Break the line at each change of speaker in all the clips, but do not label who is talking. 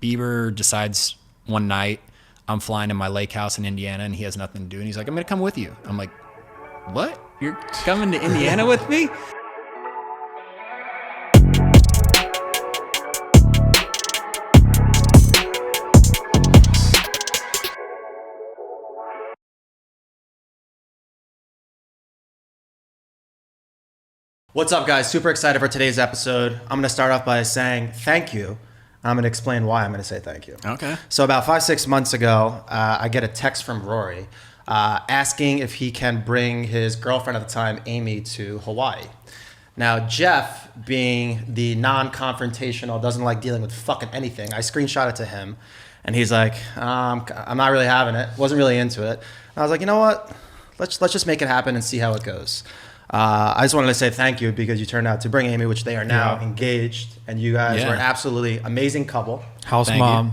Bieber decides one night I'm flying to my lake house in Indiana and he has nothing to do. And he's like, I'm going to come with you. I'm like, what? You're coming to Indiana with me?
What's up, guys? Super excited for today's episode. I'm going to start off by saying thank you. I'm going to explain why I'm going to say thank you.
Okay.
So about 5-6 months ago, I get a text from Rory asking if he can bring his girlfriend at the time, Amy, to Hawaii. Now, Jeff, being the non-confrontational, doesn't like dealing with fucking anything, I screenshot it to him, and he's like, I'm not really having it. Wasn't really into it. And I was like, you know what? Let's just make it happen and see how it goes. I just wanted to say thank you because you turned out to bring Amy, which they are now engaged, and you guys were an absolutely amazing couple.
House mom.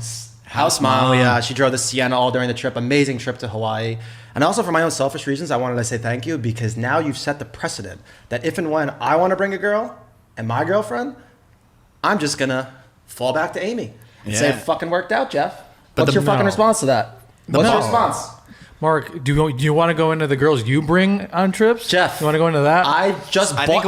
She drove the Sienna all during the trip. Amazing trip to Hawaii. And also for my own selfish reasons, I wanted to say thank you because now you've set the precedent that if and when I want to bring a girl and my girlfriend, I'm just going to fall back to Amy and say, it fucking worked out, Jeff. What's your fucking response to that? What's your response?
Mark, do you want to go into the girls you bring on trips?
Jeff,
you want to go into that?
I just bought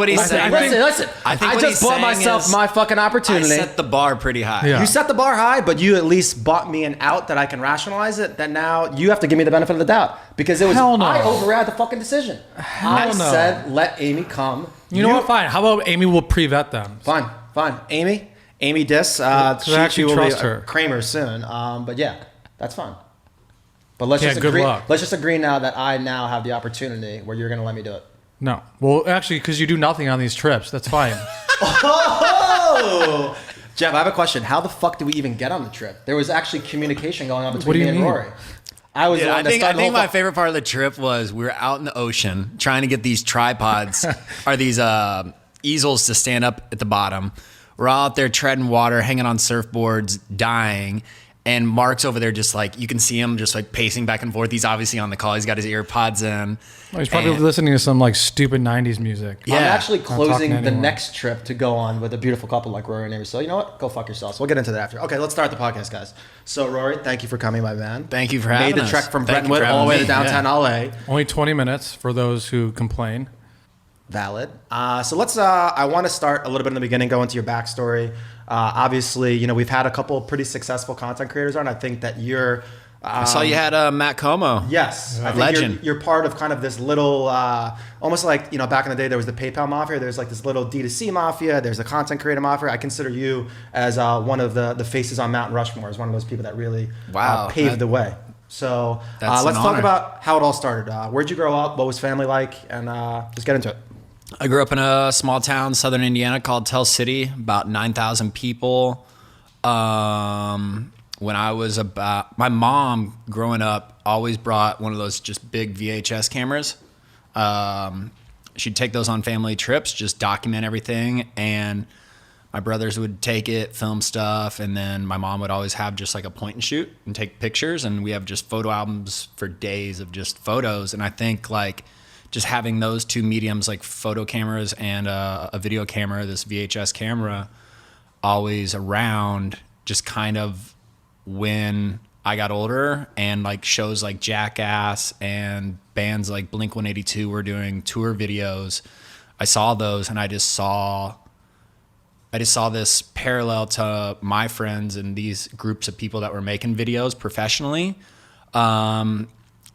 myself my fucking opportunity.
I set the bar pretty high.
Yeah. You set the bar high, but you at least bought me an out that I can rationalize it. That now you have to give me the benefit of the doubt because it was I override the fucking decision. I said let Amy come.
You know what? Fine. How about Amy will pre-vet them?
Fine. Amy Dis. She will be her. Kramer soon. But yeah, that's fine. But let's just agree. Let's just agree now that I now have the opportunity where you're going to let me do it.
No. Well, actually, because you do nothing on these trips. That's fine.
Oh! Jeff, I have a question. How the fuck did we even get on the trip? There was actually communication going on between me and Rory. I
think my favorite part of the trip was we were out in the ocean trying to get these tripods or these easels to stand up at the bottom. We're all out there treading water, hanging on surfboards, dying. And Mark's over there just like, you can see him just like pacing back and forth. He's obviously on the call. He's got his ear pods in.
He's probably listening to some like stupid 90s music.
Yeah. I'm actually closing the next trip to go on with a beautiful couple like Rory and Amy. So you know what? Go fuck yourselves. We'll get into that after. Okay, let's start the podcast, guys. So Rory, thank you for coming, my man.
Thank you for having us.
Made the trek from Brentwood all the way to downtown LA.
Only 20 minutes for those who complain.
Valid. So let's, I want to start a little bit in the beginning, go into your backstory. Obviously, you know, we've had a couple pretty successful content creators on. I think that you're...
I saw you had Matt Como.
Yes. I think
legend.
You're part of kind of this little, almost like, you know, back in the day, there was the PayPal mafia. There's like this little D2C mafia. There's a content creator mafia. I consider you as one of the faces on Mount Rushmore, as one of those people that really paved the way. So let's talk about how it all started. Where'd you grow up? What was family like? And just get into it.
I grew up in a small town, southern Indiana, called Tell City, about 9,000 people. When I was my mom, growing up, always brought one of those just big VHS cameras. She'd take those on family trips, just document everything, and my brothers would take it, film stuff, and then my mom would always have just like a point and shoot and take pictures, and we have just photo albums for days of just photos. And I think like just having those two mediums, like photo cameras and a video camera, this VHS camera, always around, just kind of when I got older and like shows like Jackass and bands like Blink-182 were doing tour videos, I saw those and I just saw this parallel to my friends and these groups of people that were making videos professionally.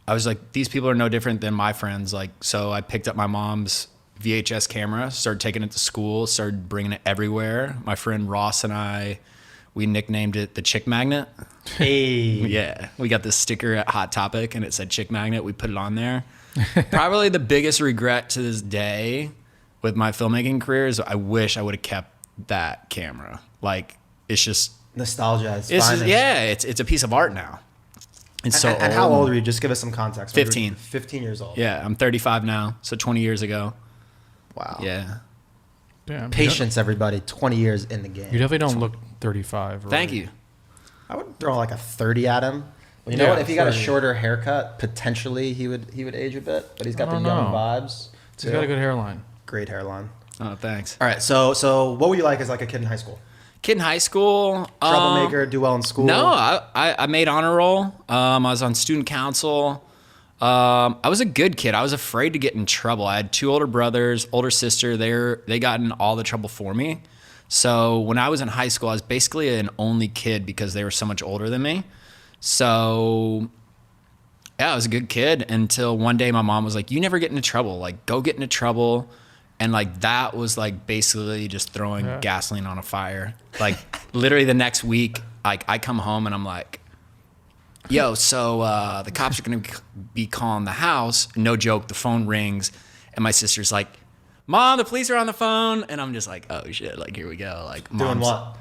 I was like, these people are no different than my friends. Like, so I picked up my mom's VHS camera, started taking it to school, started bringing it everywhere. My friend Ross and I, we nicknamed it the Chick Magnet.
Hey.
Yeah. We got this sticker at Hot Topic and it said Chick Magnet. We put it on there. Probably the biggest regret to this day with my filmmaking career is I wish I would have kept that camera. Like, it's just
nostalgia.
It's a piece of art now.
And how old are you? Just give us some context.
15.
15 years old.
Yeah, I'm 35 now, so 20 years ago.
Wow.
Yeah.
Damn,
patience, everybody. 20 years in the game.
You definitely don't look 35. Right?
Thank you.
I would throw like a 30 at him. Well, you know what? If he got a shorter haircut, potentially he would age a bit. But he's got the young vibes.
He's got a good hairline.
Great hairline.
Oh, thanks.
All right. So what were you like as like a kid in high school?
Kid in high school.
Troublemaker, do well in school?
No, I made honor roll. I was on student council. I was a good kid. I was afraid to get in trouble. I had 2 older brothers, older sister. They got in all the trouble for me. So when I was in high school, I was basically an only kid because they were so much older than me. So yeah, I was a good kid until one day my mom was like, "You never get into trouble. Like, go get into trouble." And like that was like basically just throwing gasoline on a fire. Like literally the next week, like I come home and I'm like, "Yo, so the cops are gonna be calling the house." No joke, the phone rings, and my sister's like, "Mom, the police are on the phone," and I'm just like, "Oh shit!" Like here we go. Like
Doing what?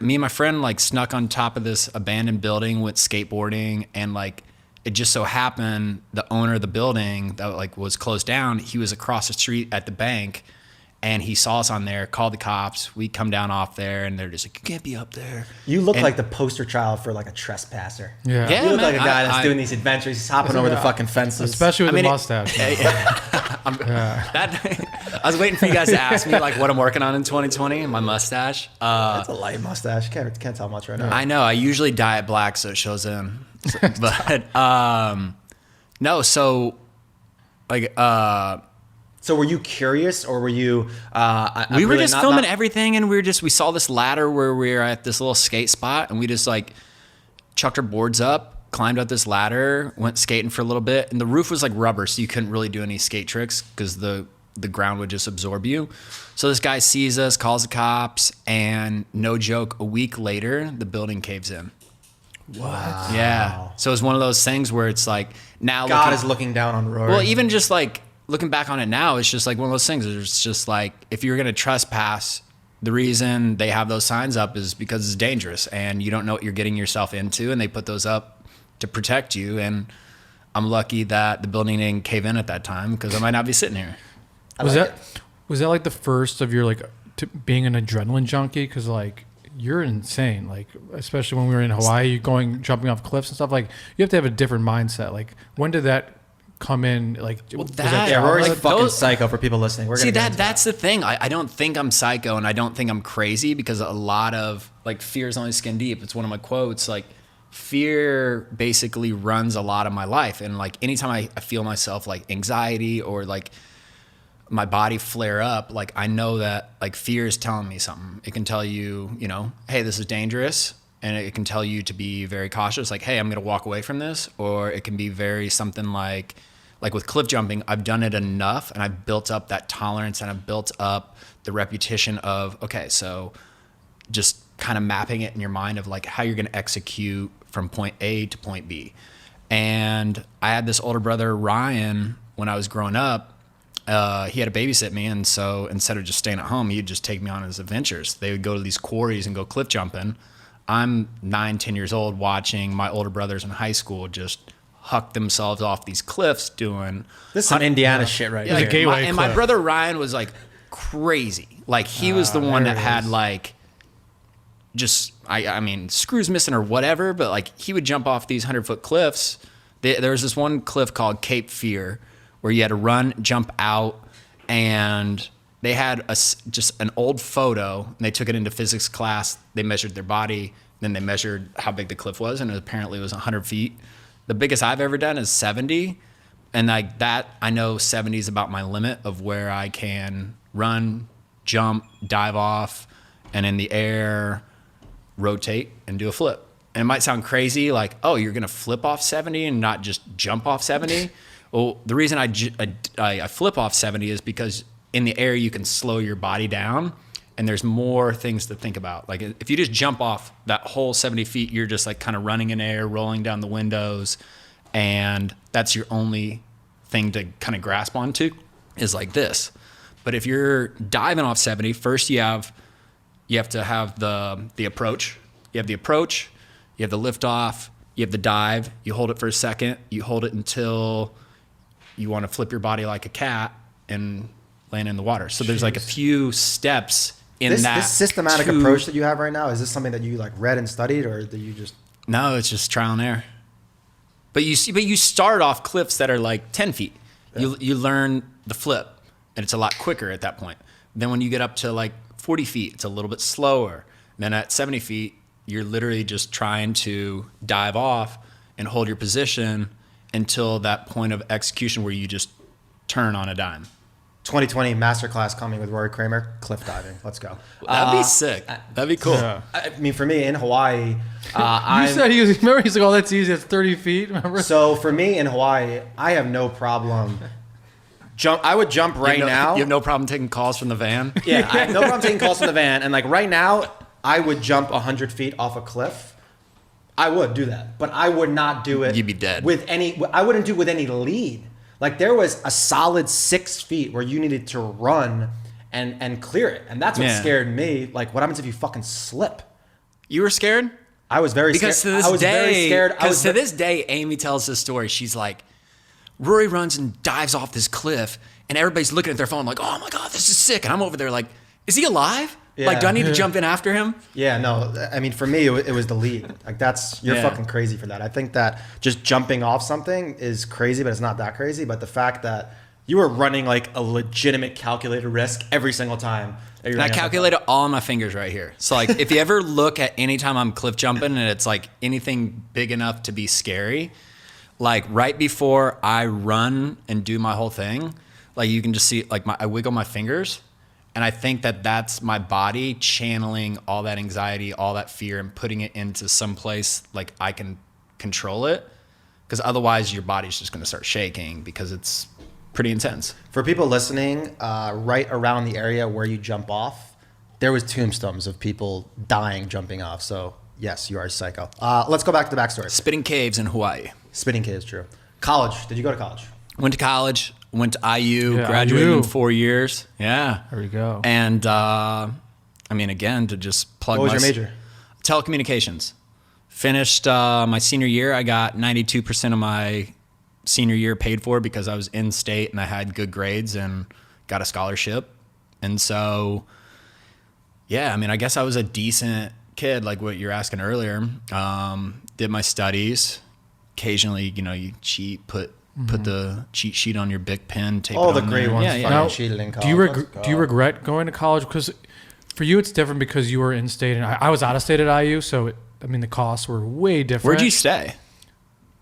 Me and my friend like snuck on top of this abandoned building, went skateboarding, and like it just so happened the owner of the building that like was closed down, he was across the street at the bank, and he saw us on there, called the cops. We come down off there, and they're just like, "You can't be up there."
You look like the poster child for like a trespasser.
Yeah.
Yeah,
You look
man,
like a guy that's doing these adventures. He's hopping over the fucking fences.
Especially with
I
the
mean,
mustache.
I was waiting for you guys to ask me like what I'm working on in 2020. My mustache.
That's a light mustache. Can't tell much right now.
I know. I usually dye it black so it shows in. So, but no. So like
So were you curious, or were you?
we were just filming everything, and we saw this ladder where we were at this little skate spot, and we just like chucked our boards up, climbed up this ladder, went skating for a little bit, and the roof was like rubber, so you couldn't really do any skate tricks because the ground would just absorb you. So this guy sees us, calls the cops, and no joke, a week later, the building caves in.
What?
Yeah. So it's one of those things where it's like now
God is looking down on Rory.
Well, even just like looking back on it now, it's just like one of those things. It's just like if you're going to trespass, the reason they have those signs up is because it's dangerous and you don't know what you're getting yourself into, and they put those up to protect you. And I'm lucky that the building didn't cave in at that time because I might not be sitting here.
Was that like the first of your like being an adrenaline junkie? Because like you're insane. Like especially when we were in Hawaii, you jumping off cliffs and stuff. Like you have to have a different mindset. Like when did that come in? Like
Well,
was
that-
yeah, Rory's
like
fucking
those-
psycho for people listening. We're
See,
gonna get into
that's the thing. I don't think I'm psycho, and I don't think I'm crazy, because a lot of like fear is only skin deep. It's one of my quotes. Like fear basically runs a lot of my life, and like anytime I feel myself like anxiety or like my body flare up, like I know that like fear is telling me something. It can tell you, you know, hey, this is dangerous, and it can tell you to be very cautious. Like, hey, I'm gonna walk away from this, or it can be very something like with cliff jumping, I've done it enough and I've built up that tolerance and I've built up the repetition of, okay, so just kind of mapping it in your mind of like how you're going to execute from point A to point B. And I had this older brother, Ryan, when I was growing up, he had to babysit me. And so instead of just staying at home, he'd just take me on his adventures. They would go to these quarries and go cliff jumping. I'm 9-10 years old watching my older brothers in high school just huck themselves off these cliffs doing
this is some Indiana shit right
yeah,
here.
like,
gateway
my
cliff.
brother Ryan was like crazy. Like he was the one that had like just I mean screws missing or whatever, but like he would jump off these 100-foot cliffs. There was this one cliff called Cape Fear where you had to run, jump out, and they had just an old photo, and they took it into physics class. They measured their body, then they measured how big the cliff was, and apparently it was 100 feet. The biggest I've ever done is 70. And like that, I know 70 is about my limit of where I can run, jump, dive off, and in the air, rotate and do a flip. And it might sound crazy, like, oh, you're going to flip off 70 and not just jump off 70. Well, the reason I flip off 70 is because in the air, you can slow your body down. And there's more things to think about. Like if you just jump off that whole 70 feet, you're just like kind of running in air, rolling down the windows. And that's your only thing to kind of grasp onto is like this. But if you're diving off 70, first you have to have the approach. You have the approach, you have the lift off, you have the dive, you hold it for a second, you hold it until you want to flip your body like a cat and land in the water. So there's like a few steps in
this systematic approach that you have right now, is this something that you like read and studied, or that you just?
No, it's just trial and error. But you start off cliffs that are like 10 feet. Yeah. You learn the flip, and it's a lot quicker at that point. Then when you get up to like 40 feet, it's a little bit slower. Then at 70 feet, you're literally just trying to dive off and hold your position until that point of execution where you just turn on a dime.
2020 masterclass coming with Rory Kramer, cliff diving. Let's go.
That'd be sick. That'd be cool.
Yeah.
I mean, for me in Hawaii,
You said remember he's like, oh, that's easy. It's 30 feet. Remember?
so for me in Hawaii, I have no problem. I would jump right now.
You have no problem taking calls from the van?
Yeah, I have no problem taking calls from the van. And like right now, I would jump 100 feet off a cliff. I would do that, but I would not do it.
You'd be dead.
I wouldn't do it with any lead. Like there was a solid 6 feet where you needed to run and clear it. And that's what scared me. Like what happens if you fucking slip?
You were scared?
I was very
Because
scared.
to this day,
scared.
because to this day, Amy tells this story. She's like, Rory runs and dives off this cliff, and everybody's looking at their phone like, oh my God, this is sick. And I'm over there like, is he alive?
Yeah.
Like, do I need to jump in after him?
Yeah, no. I mean, for me, it was the lead. Like you're fucking crazy for that. I think that just jumping off something is crazy, but it's not that crazy. But the fact that you were running like a legitimate calculated risk every single time.
And I calculated all on my fingers right here. So like, if you ever look at any time I'm cliff jumping and it's like anything big enough to be scary, like right before I run and do my whole thing, like you can just see like I wiggle my fingers. And I think that that's my body channeling all that anxiety, all that fear, and putting it into some place like I can control it. Because otherwise your body's just going to start shaking because it's pretty intense.
For people listening, right around the area where you jump off, there was tombstones of people dying jumping off. So yes, you are a psycho. Let's go back to the backstory.
Spitting caves in Hawaii.
Spitting caves, true. College. Did you go to college?
Went to college. Went to IU,
Yeah,
graduated
IU.
in 4 years. Yeah.
There we go.
And, I mean, again, to just plug
What was your major?
Telecommunications. Finished my senior year. I got 92% of my senior year paid for because I was in state and I had good grades and got a scholarship. And so, yeah, I mean, I guess I was a decent kid, like what you're asking earlier. Did my studies. Occasionally, you cheat, put the cheat sheet on your Bic pen, tape it on
The great
there.
ones.
Yeah, yeah.
Fucking
Now,
cheated in
do you
college.
do you regret going to college? Because for you, it's different because you were in state, and I was out of state at IU, so the costs were way different.
Where'd you stay?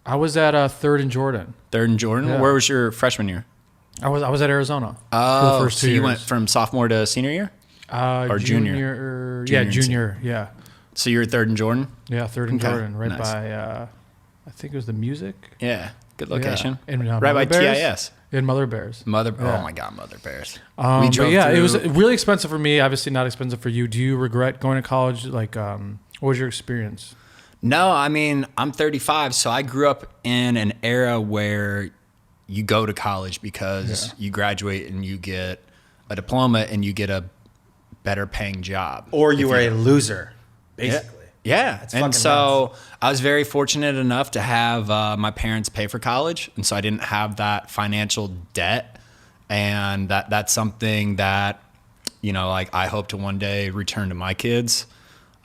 I was at Third and Jordan.
Third in Jordan?
Yeah.
Where was your freshman year?
I was at Arizona for
Oh,
the first 2
so you
years.
went from sophomore to senior year? Or junior?
Yeah,
Junior.
junior. Yeah,
So you were third in Jordan?
yeah, Third and
Okay,
Jordan, right
nice.
by I think it was the Music.
Yeah. Good location.
Yeah. In,
right by
Mother Bears?
TIS.
In Mother Bears.
Oh
Yeah.
my God, Mother Bears.
But yeah, it was really expensive for me. Obviously, not expensive for you. Do you regret going to college? Like, what was your experience?
No, I mean, I'm 35, so I grew up in an era where you go to college because you graduate and you get a diploma and you get a better paying job.
Or you were a loser,
Yeah.
basically.
Yeah.
That's
And
fucking
so I was very fortunate enough to have my parents pay for college. And so I didn't have that financial debt. And that's something that, like I hope to one day return to my kids.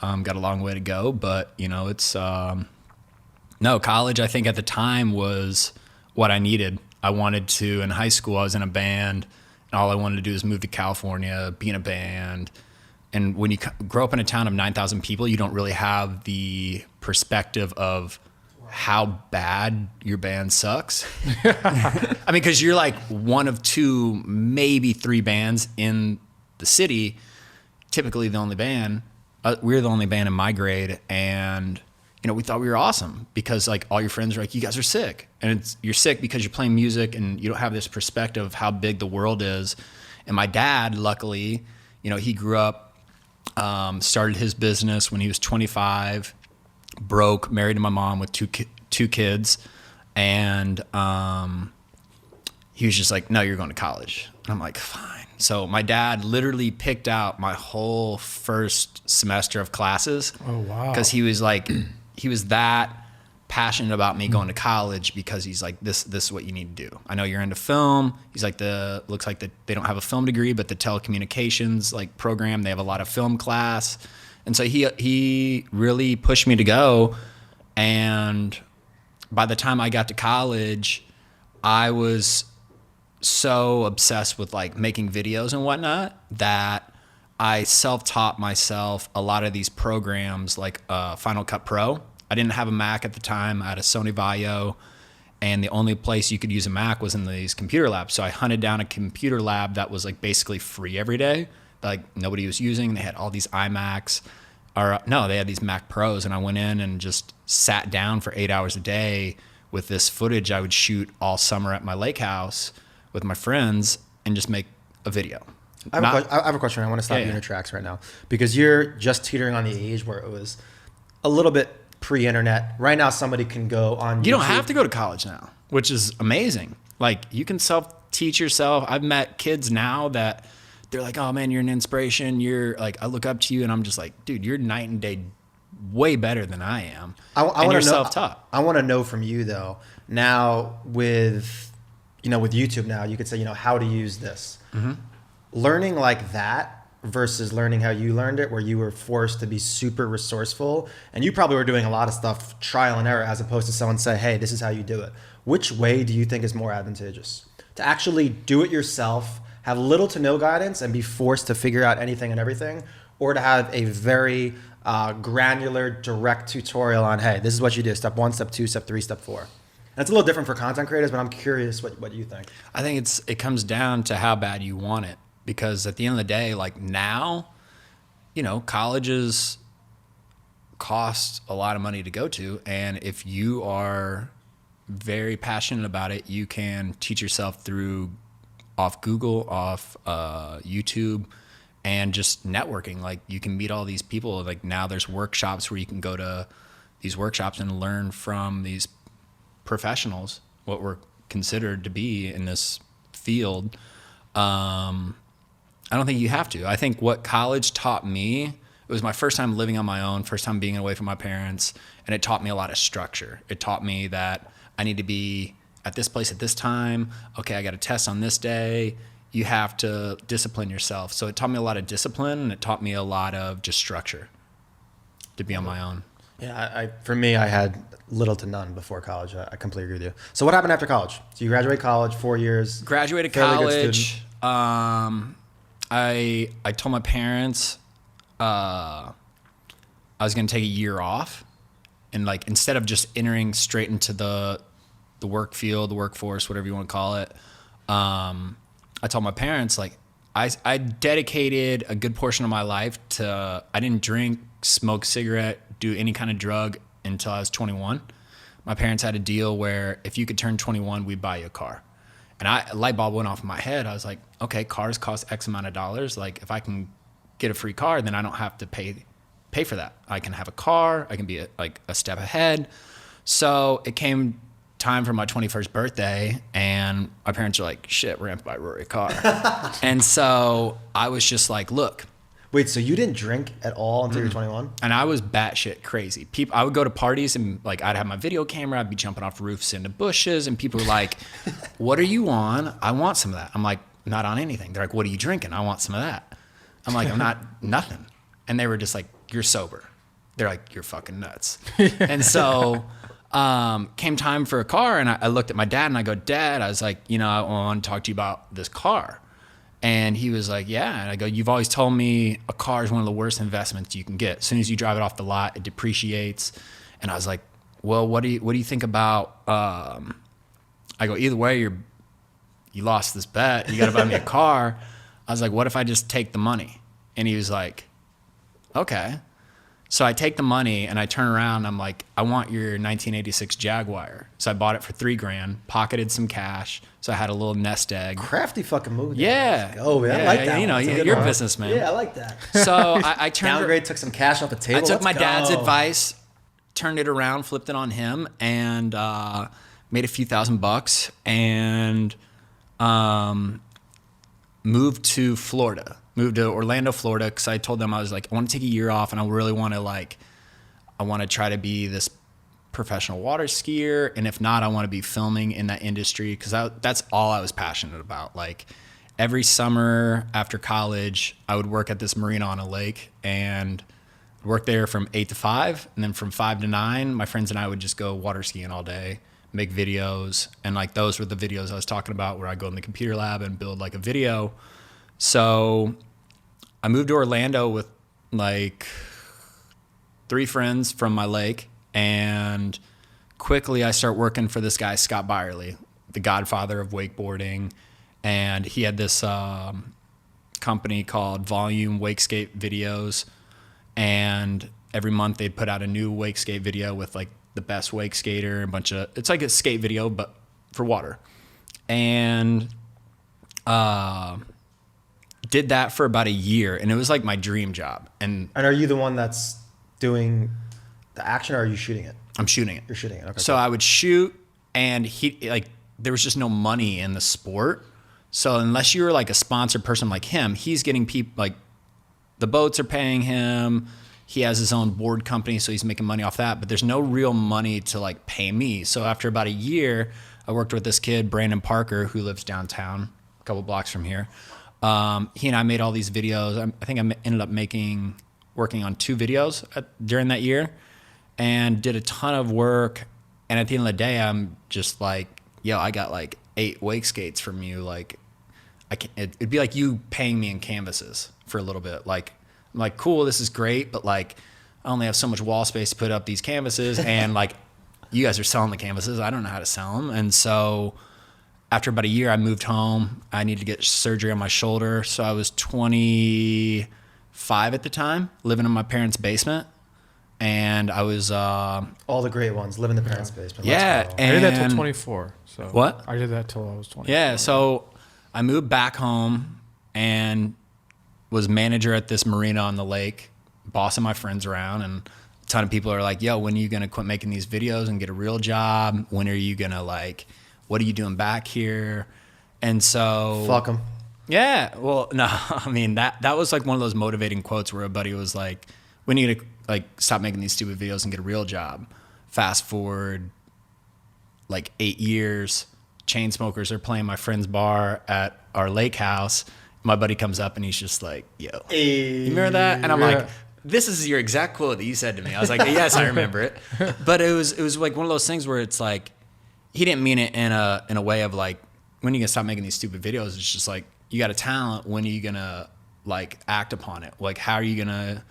Got a long way to go, but it's, no, college I think at the time was what I needed. I wanted to, in high school, I was in a band and all I wanted to do is move to California, be in a band. And when you grow up in a town of 9,000 people, you don't really have the perspective of how bad your band sucks. I mean, because you're like one of two, maybe three bands in the city, typically the only band. We're the only band in my grade. And, we thought we were awesome because like all your friends are like, you guys are sick. And you're sick because you're playing music and you don't have this perspective of how big the world is. And my dad, luckily, he grew up, started his business when he was 25, broke, married to my mom with two kids. And he was just like, no, you're going to college. And I'm like, fine. So my dad literally picked out my whole first semester of classes.
Oh, wow.
Because he was like, he was that passionate about me going to college because he's like, this is what you need to do. I know you're into film. He's like, looks like they don't have a film degree, but the telecommunications like program, they have a lot of film class. And so he really pushed me to go. And by the time I got to college, I was so obsessed with like making videos and whatnot that I self-taught myself a lot of these programs like Final Cut Pro. I didn't have a Mac at the time. I had a Sony Vaio, and the only place you could use a Mac was in these computer labs. So I hunted down a computer lab that was like basically free every day, like nobody was using. They had all these iMacs, or no, they had these Mac Pros, and I went in and just sat down for 8 hours a day with this footage I would shoot all summer at my lake house with my friends and just make a video.
I have a question. I want to stop you in your tracks right now because you're just teetering on the age where it was a little bit pre-internet. Right now, somebody can go on YouTube.
You don't have to go to college now, which is amazing. Like, you can self-teach yourself. I've met kids now that they're like, oh, man, you're an inspiration. You're like, I look up to you, and I'm just like, dude, you're night and day way better than I am. And you're self-taught.
I want to know from you, though, now with YouTube now, you could say, how to use this. Mm-hmm. Learning like that versus learning how you learned it, where you were forced to be super resourceful, and you probably were doing a lot of stuff trial and error as opposed to someone say, hey, this is how you do it. Which way do you think is more advantageous? To actually do it yourself, have little to no guidance, and be forced to figure out anything and everything, or to have a very granular, direct tutorial on, hey, this is what you do, step 1, step 2, step 3, step 4. And it's a little different for content creators, but I'm curious what you think.
I think it comes down to how bad you want it. Because at the end of the day, like now, colleges cost a lot of money to go to. And if you are very passionate about it, you can teach yourself off Google, off YouTube, and just networking. Like, you can meet all these people. Like, now there's workshops where you can go to these workshops and learn from these professionals, what we're considered to be in this field. I don't think you have to. I think what college taught me, it was my first time living on my own, first time being away from my parents, and it taught me a lot of structure. It taught me that I need to be at this place at this time. Okay, I got a test on this day. You have to discipline yourself. So it taught me a lot of discipline, and it taught me a lot of just structure to be on my own.
Yeah, for me, I had little to none before college. I completely agree with you. So what happened after college? So you graduated college, 4 years.
Graduated college. I told my parents I was going to take a year off, and like, instead of just entering straight into the work field, the workforce, whatever you want to call it, I told my parents, like, I dedicated a good portion of my life to, I didn't drink, smoke cigarette, do any kind of drug until I was 21. My parents had a deal where if you could turn 21, we'd buy you a car. And a light bulb went off in my head. I was like, okay, cars cost X amount of dollars. Like, if I can get a free car, then I don't have to pay for that. I can have a car. I can be a step ahead. So it came time for my 21st birthday, and my parents were like, shit, we're going to buy Rory a car. And so I was just like, look.
Wait, so you didn't drink at all until you were 21?
And I was batshit crazy. I would go to parties, and like, I'd have my video camera. I'd be jumping off roofs into bushes, and people were like, what are you on? I want some of that. I'm like, not on anything. They're like, what are you drinking? I want some of that. I'm like, I'm not nothing. And they were just like, you're sober. They're like, you're fucking nuts. And so came time for a car, and I looked at my dad, and I go, Dad, I was like, I want to talk to you about this car. And he was like, yeah. And I go, you've always told me a car is one of the worst investments you can get. As soon as you drive it off the lot, it depreciates. And I was like, well, what do you think about, I go, either way, you lost this bet. You got to buy me a car. I was like, what if I just take the money? And he was like, okay. So I take the money, and I turn around, and I'm like, I want your 1986 Jaguar. So I bought it for $3,000, pocketed some cash. So I had a little nest egg.
Crafty fucking move.
Yeah.
Oh, man. I like that.
You're a businessman.
Yeah, I like that.
So I turned
downgrade, took some cash off the table.
I took my dad's advice, turned it around, flipped it on him, and made a few $1,000 and moved to Florida. Moved to Orlando, Florida, because I told them, I was like, I want to take a year off, and I really want to I want to try to be this professional water skier, and if not, I want to be filming in that industry, because that's all I was passionate about. Like, every summer after college, I would work at this marina on a lake, and work there from 8 to 5, and then from 5 to 9, my friends and I would just go water skiing all day, make videos, and like, those were the videos I was talking about, where I go in the computer lab and build like a video. So I moved to Orlando with like 3 friends from my lake, and quickly I start working for this guy, Scott Byerly, the godfather of wakeboarding. And he had this company called Volume Wakeskate Videos, and every month they'd put out a new wake skate video with like the best wake skater, a bunch of, it's like a skate video but for water. And did that for about a year, and it was like my dream job. And
are you the one that's doing the action, or are you shooting it?
I'm shooting it.
You're shooting it. Okay.
So I would shoot, and there was just no money in the sport. So unless you were like a sponsored person like him, he's getting people, like the boats are paying him. He has his own board company, so he's making money off that. But there's no real money to like pay me. So after about a year, I worked with this kid, Brandon Parker, who lives downtown, a couple blocks from here. He and I made all these videos. I think I ended up working on 2 videos during that year, and did a ton of work. And at the end of the day, I'm just like, yo, I got like 8 wake skates from you. Like, it'd be like you paying me in canvases for a little bit. Like, I'm like, cool, this is great, but like, I only have so much wall space to put up these canvases, and like, you guys are selling the canvases. I don't know how to sell them. And so after about a year, I moved home. I needed to get surgery on my shoulder. So I was 25 at the time, living in my parents' basement. And I was
all the great ones live in the parents' basement.
Yeah,
I did that till 24. So
what?
I did that till I was 24.
Yeah, so I moved back home and was manager at this marina on the lake, bossing my friends around, and a ton of people are like, yo, when are you gonna quit making these videos and get a real job? When are you gonna like, what are you doing back here? And so
Fuck them.
Yeah, well, no, I mean, that was like one of those motivating quotes where a buddy was like, we need to like stop making these stupid videos and get a real job. Fast forward like 8 years, Chainsmokers are playing my friend's bar at our lake house. My buddy comes up and he's just like, yo, you remember that? And I'm like, this is your exact quote that you said to me. I was like, yes, I remember it. But it was like one of those things where it's like, he didn't mean it in a way of like, when are you gonna stop making these stupid videos? It's just like, you got a talent, when are you gonna like act upon it? Like, how are you gonna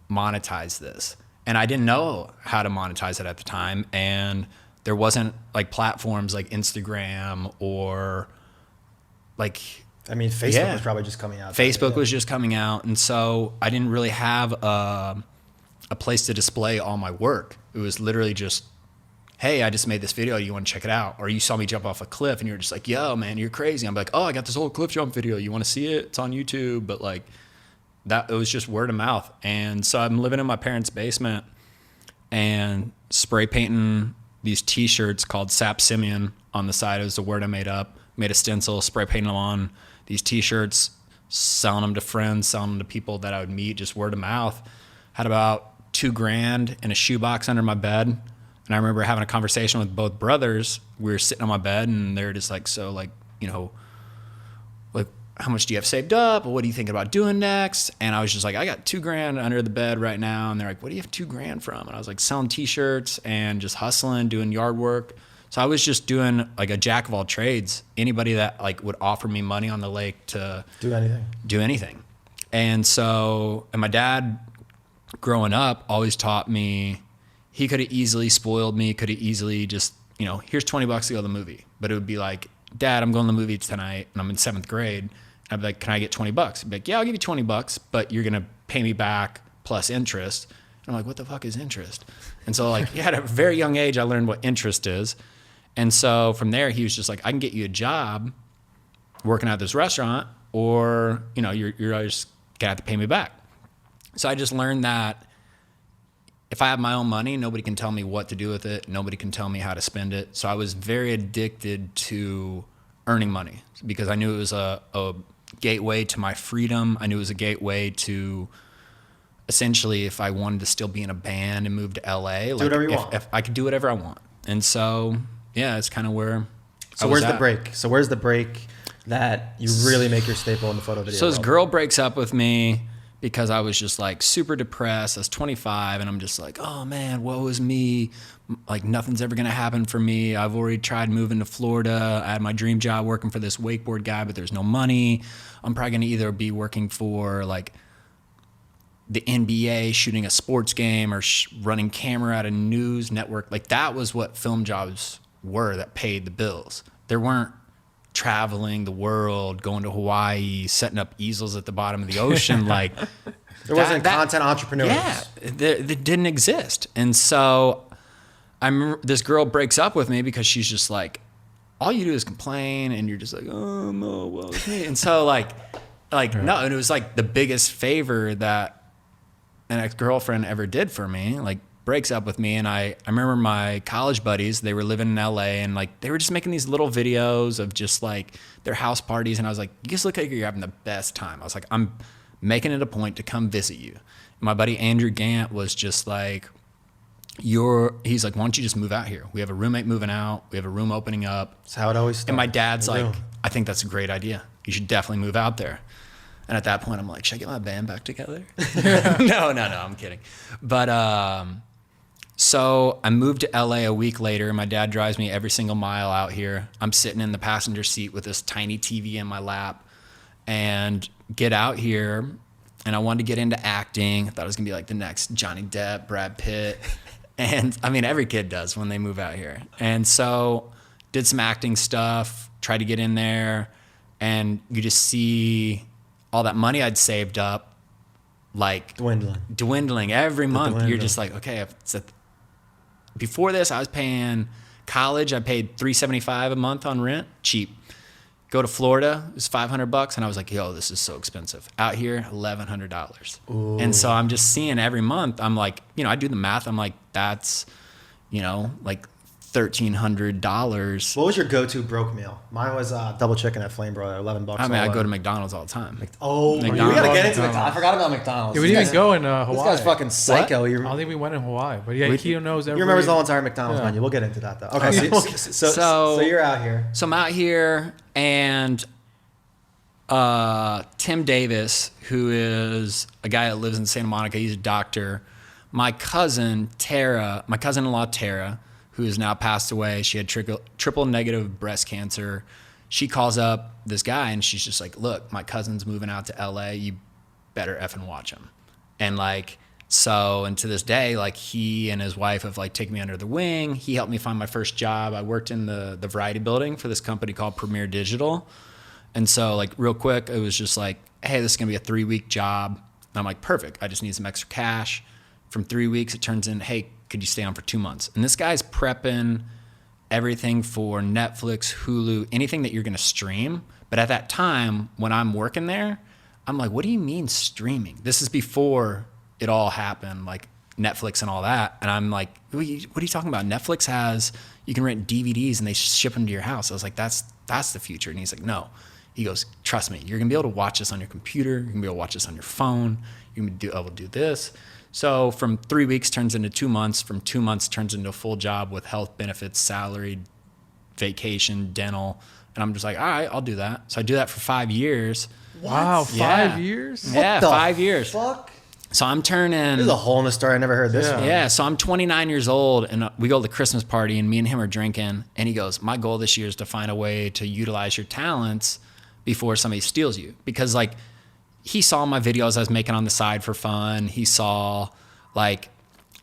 monetize this? And I didn't know how to monetize it at the time, and there wasn't like platforms like Instagram or like,
I mean, Facebook was probably just coming out.
Facebook was just coming out, and so I didn't really have a place to display all my work. It was literally just, hey, I just made this video, you want to check it out? Or you saw me jump off a cliff and you're just like, yo, man, you're crazy. I'm like, oh, I got this whole cliff jump video, you want to see it? It's on YouTube. But like, that, it was just word of mouth. And so I'm living in my parents' basement and spray painting these t-shirts called Sap Simeon on the side. It was a word I made up, made a stencil, spray painted them on these t-shirts, selling them to friends, selling them to people that I would meet, just word of mouth. Had about $2,000 in a shoebox under my bed. And I remember having a conversation with both brothers. We were sitting on my bed and they're just like, so like, you know, like, how much do you have saved up? What do you think about doing next? And I was just like, I got $2,000 under the bed right now. And they're like, what do you have $2,000 from? And I was like, selling t-shirts and just hustling, doing yard work. So I was just doing like a jack of all trades. Anybody that like would offer me money on the lake to do anything. And so, and my dad growing up always taught me, he could have easily spoiled me, could have easily just, you know, here's $20 to go to the movie. But it would be like, Dad, I'm going to the movie tonight and I'm in 7th grade. I'd be like, can I get $20? He'd be like, yeah, I'll give you $20, but you're going to pay me back plus interest. And I'm like, what the fuck is interest? And so like, yeah, at a very young age, I learned what interest is. And so from there, he was just like, I can get you a job working at this restaurant, or, you know, you're just gonna have to pay me back. So I just learned that if I have my own money, nobody can tell me what to do with it. Nobody can tell me how to spend it. So I was very addicted to earning money because I knew it was a gateway to my freedom. I knew it was a gateway to essentially, if I wanted to still be in a band and move to LA, like if I could do whatever I want. And so, yeah, it's kind of where.
So where's the break? So where's the break that you really make your staple in the photo video?
So this girl breaks up with me because I was just like super depressed. I was 25 and I'm just like, oh man, woe is me. Like nothing's ever gonna happen for me. I've already tried moving to Florida. I had my dream job working for this wakeboard guy, but there's no money. I'm probably gonna either be working for like the NBA, shooting a sports game, or running camera at a news network. Like that was what film jobs were that paid the bills. There weren't traveling the world, going to Hawaii, setting up easels at the bottom of the ocean. Like
There wasn't content entrepreneurs.
Yeah, that didn't exist. And so I remember this girl breaks up with me because she's just like, all you do is complain, and you're just like, oh no, well, it's me. And so like no, and it was like the biggest favor that an ex-girlfriend ever did for me. Like breaks up with me, and I remember my college buddies, they were living in LA, and like they were just making these little videos of just like their house parties, and I was like, you just look like you're having the best time. I was like, I'm making it a point to come visit you. And my buddy Andrew Gant was just like, he's like, why don't you just move out here? We have a roommate moving out. We have a room opening up.
That's how it always starts.
And my dad's
They do.
like, I think that's a great idea. You should definitely move out there. And at that point, I'm like, should I get my band back together? No, I'm kidding. But so I moved to LA a week later. My dad drives me every single mile out here. I'm sitting in the passenger seat with this tiny TV in my lap, and get out here. And I wanted to get into acting. I thought it was gonna be like the next Johnny Depp, Brad Pitt. And I mean, every kid does when they move out here. And so did some acting stuff, tried to get in there, and you just see all that money I'd saved up, like dwindling every month. You're just like, okay, before this, I was paying college. I paid $375 a month on rent, cheap. Go to Florida, it was $500, and I was like, yo, this is so expensive. Out here, $1,100. And so I'm just seeing every month, I'm like, I do the math, I'm like, that's, like $1,300.
What was your go-to broke meal? Mine was double chicken at Flame Broiler, $11.
I mean, I go to McDonald's all the time.
McDonald's. We gotta get into McDonald's. I forgot about McDonald's.
Yeah, we didn't even go in Hawaii.
This guy's fucking psycho.
I don't think we went in Hawaii, but yeah, he knows every.
You remember the whole entire McDonald's menu. We'll get into that though. Okay, so you're out here.
So I'm out here, and Tim Davis, who is a guy that lives in Santa Monica, he's a doctor. My cousin-in-law Tara, who has now passed away, she had triple negative breast cancer. She calls up this guy, and she's just like, look, my cousin's moving out to LA. You better effing watch him. And like, so, and to this day, like he and his wife have like taken me under the wing. He helped me find my first job. I worked in the variety building for this company called Premier Digital. And so like real quick, it was just like, hey, this is gonna be a 3-week job. And I'm like, perfect. I just need some extra cash. From 3 weeks, it turns in, hey, could you stay on for 2 months? And this guy's prepping everything for Netflix, Hulu, anything that you're going to stream. But at that time, when I'm working there, I'm like, what do you mean streaming? This is before it all happened, like Netflix and all that. And I'm like, what are you talking about? Netflix you can rent DVDs and they ship them to your house. I was like, that's the future. And he's like, no. He goes, trust me, you're going to be able to watch this on your computer. You're going to be able to watch this on your phone. You're going to be able to do this. So from 3 weeks turns into 2 months. From 2 months turns into a full job with health benefits, salary, vacation, dental. And I'm just like, all right, I'll do that. So I do that for 5 years.
Wow, 5 years?
Yeah, 5 years.
Fuck?
So I'm turning.
This is a whole new story. I never heard this one.
Yeah, so I'm 29 years old, and we go to the Christmas party, and me and him are drinking. And he goes, my goal this year is to find a way to utilize your talents before somebody steals you. Because like, he saw my videos I was making on the side for fun. He saw like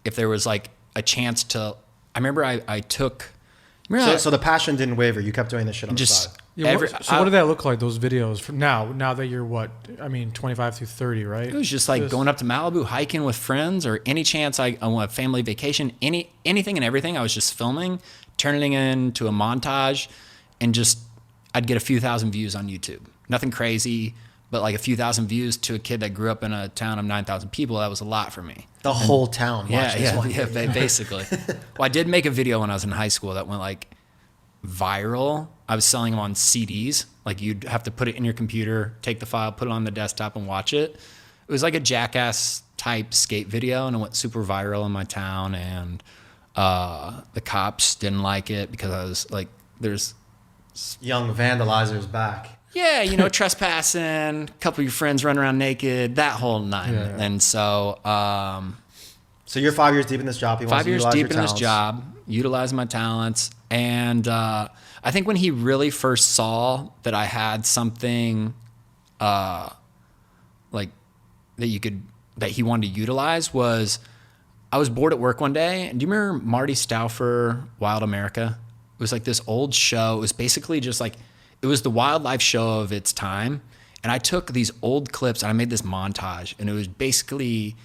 if there was like a chance to. I remember I took.
So the passion didn't waver. You kept doing this shit on the side.
Yeah, what did that look like? Those videos from now that you're 25 through 30, right?
It was just like going up to Malibu, hiking with friends, or any chance I want a family vacation, anything and everything. I was just filming, turning it into a montage, and just I'd get a few thousand views on YouTube. Nothing crazy. But like a few thousand views to a kid that grew up in a town of 9,000 people, that was a lot for me.
Whole town.
Yeah, basically. Well, I did make a video when I was in high school that went like viral. I was selling them on CDs. Like you'd have to put it in your computer, take the file, put it on the desktop and watch it. It was like a Jackass type skate video, and it went super viral in my town. And the cops didn't like it because I was like, there's
young vandalizers back.
Yeah, trespassing, a couple of your friends running around naked, that whole nine. Yeah. And so...
so you're 5 years deep in this job.
5 years deep in this job, utilizing my talents. And I think when he really first saw that I had something like that you could that he wanted to utilize was, I was bored at work one day, and do you remember Marty Stauffer, Wild America? It was like this old show. It was basically just like, it was the wildlife show of its time. And I took these old clips and I made this montage, and it was basically,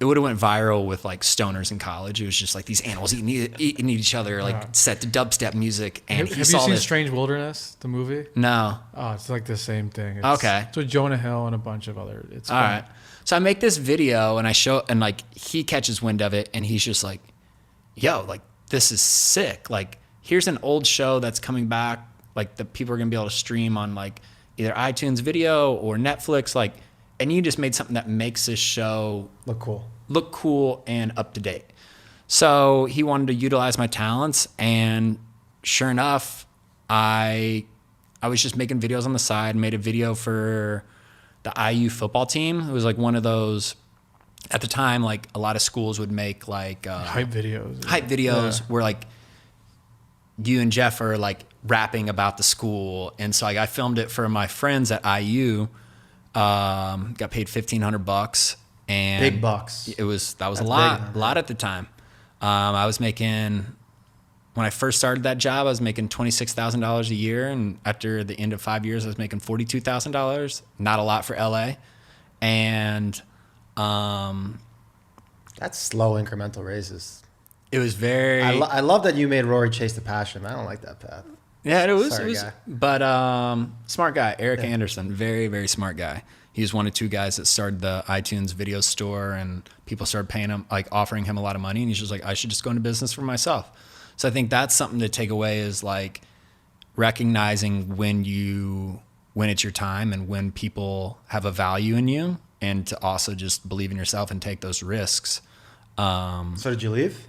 it would have went viral with like stoners in college. It was just like these animals eating each other, like set to dubstep music. And
Have you seen Strange Wilderness, the movie?
No.
Oh, it's like the same thing.
Okay.
It's with Jonah Hill and a bunch of other. It's
all right. So I make this video and I show, and like he catches wind of it, and he's just like, yo, like this is sick. Like here's an old show that's coming back. Like the people are gonna be able to stream on like either iTunes Video or Netflix. Like, and you just made something that makes this show
look cool
and up to date. So he wanted to utilize my talents, and sure enough, I was just making videos on the side. Made a video for the IU football team. It was like one of those, at the time, like a lot of schools would make like
hype videos.
Yeah. Where like you and Jeff are like rapping about the school, and so like I filmed it for my friends at IU. Got paid $1,500, and
big bucks.
That was
That's
a lot at the time. I was making, when I first started that job, I was making $26,000 a year, and after the end of 5 years, I was making $42,000. Not a lot for LA, and
that's slow incremental raises.
It was very.
I love that you made Rory chase the passion. I don't like that path.
Yeah, it was.
Guy.
But smart guy, Eric Anderson, very, very smart guy. He was one of two guys that started the iTunes video store, and people started paying him, like offering him a lot of money, and he's just like, I should just go into business for myself. So I think that's something to take away, is like recognizing when it's your time and when people have a value in you, and to also just believe in yourself and take those risks.
So did you leave?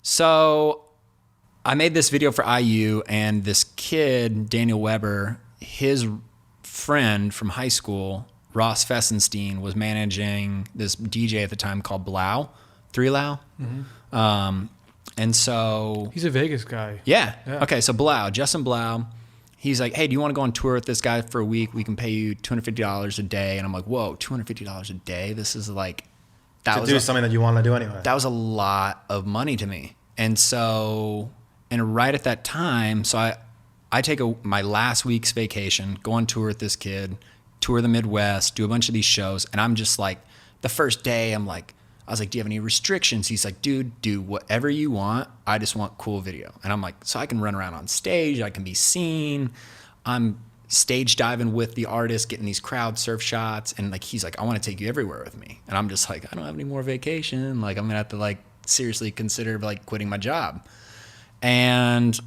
So I made this video for IU, and this kid, Daniel Weber, his friend from high school, Ross Fessenstein, was managing this DJ at the time called Blau, 3Lau. Mm-hmm. And so...
He's a Vegas guy.
Yeah. Okay, so Blau, Justin Blau, he's like, hey, do you want to go on tour with this guy for a week? We can pay you $250 a day. And I'm like, whoa, $250 a day? This is like...
something that you want to do anyway.
That was a lot of money to me. And so... And right at that time, so I take my last week's vacation, go on tour with this kid, tour the Midwest, do a bunch of these shows. And I'm just like, the first day, I was like, do you have any restrictions? He's like, dude, do whatever you want. I just want cool video. And I'm like, so I can run around on stage. I can be seen. I'm stage diving with the artist, getting these crowd surf shots. And like, he's like, I want to take you everywhere with me. And I'm just like, I don't have any more vacation. Like, I'm going to have to like seriously consider like quitting my job. And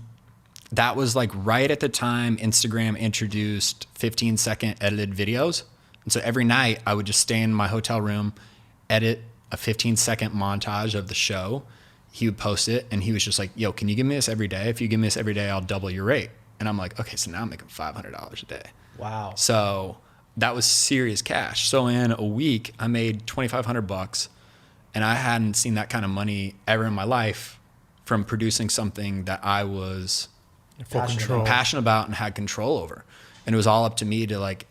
that was like right at the time Instagram introduced 15-second edited videos. And so every night I would just stay in my hotel room, edit a 15-second montage of the show. He would post it, and he was just like, yo, can you give me this every day? If you give me this every day, I'll double your rate. And I'm like, okay, so now I'm making $500 a day.
Wow.
So that was serious cash. So in a week, I made $2,500, and I hadn't seen that kind of money ever in my life from producing something that I was passionate about and had control over. And it was all up to me to like,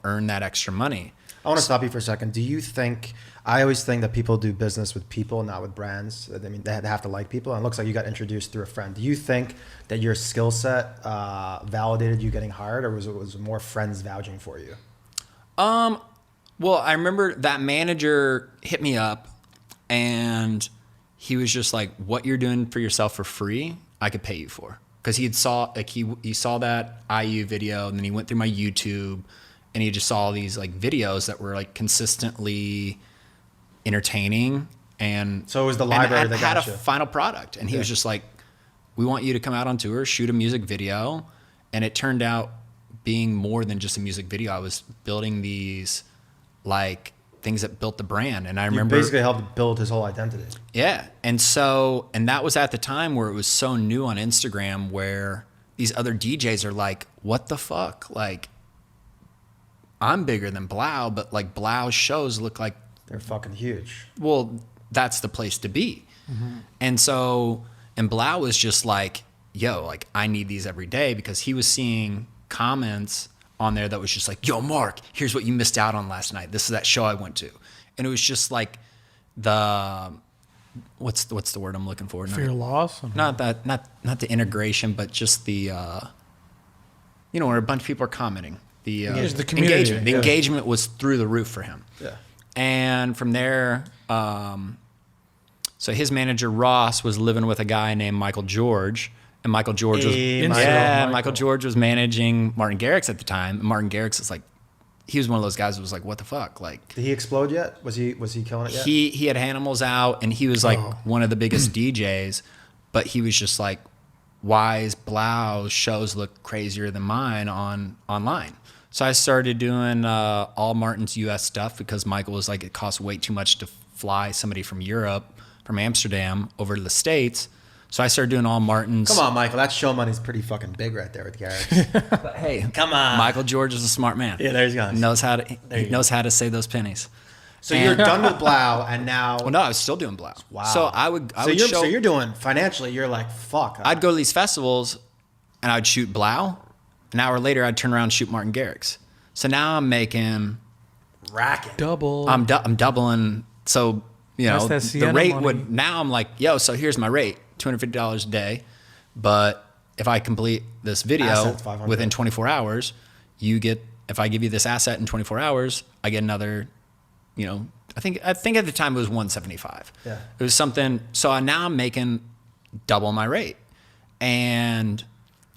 earn that extra money.
I want to stop you for a second. Do you think, I always think that people do business with people, not with brands. I mean, they have to like people. And it looks like you got introduced through a friend. Do you think that your skill set validated you getting hired, or was it more friends vouching for you?
Well, I remember that manager hit me up, and he was just like, what you're doing for yourself for free, I could pay you for. Because he saw that IU video, and then he went through my YouTube, and he just saw these like videos that were like consistently entertaining. And
so it was the library that
had
got
a
you.
final product. And he was just like, we want you to come out on tour, shoot a music video. And it turned out being more than just a music video. I was building these like things that built the brand. And I remember
you basically helped build his whole identity.
Yeah. And that was at the time where it was so new on Instagram, where these other DJs are like, what the fuck? Like, I'm bigger than Blau, but like Blau's shows look like
they're fucking huge.
Well, that's the place to be. Mm-hmm. And Blau was just like, yo, like I need these every day, because he was seeing comments on there that was just like, yo, Mark, here's what you missed out on last night. This is that show I went to. And it was just like the what's the word I'm looking for?
Fear loss?
Not the integration, but just the where a bunch of people are commenting. The
community.
engagement. The
Yeah.
engagement was through the roof for him.
Yeah.
And from there, so his manager Ross was living with a guy named Michael George, and Michael George was Michael George was managing Martin Garrix at the time. And Martin Garrix is like, he was one of those guys who was like, what the fuck? Like,
Did he explode yet? Was he killing it yet?
he had Animals out, and he was like one of the biggest DJs, but he was just like, why is Blau's shows look crazier than mine online? So I started doing all Martin's US stuff because Michael was like, it costs way too much to fly somebody from Europe, from Amsterdam, over to the States. So I started doing all Martin's.
Come on, Michael. That show money's pretty fucking big right there with Garrix.
But hey,
Come on.
Michael George is a smart man.
Yeah, there he's going.
He knows how to save those pennies.
So you're done with Blau, and now.
Well, no, I was still doing Blau.
Wow.
So I would show.
So you're doing financially. You're like, fuck.
I'd go to these festivals, and I'd shoot Blau. An hour later, I'd turn around and shoot Martin Garrix. So now I'm making
racking.
Double.
I'm doubling. So
That's that
the
Sienna
rate
money.
would now I'm like, yo. So here's my rate, $250 a day. But if I complete this video
Asset's $500.
within 24 hours, you get. If I give you this asset in 24 hours, I get another. I think at the time it was 175.
Yeah.
It was something. So now I'm making double my rate, and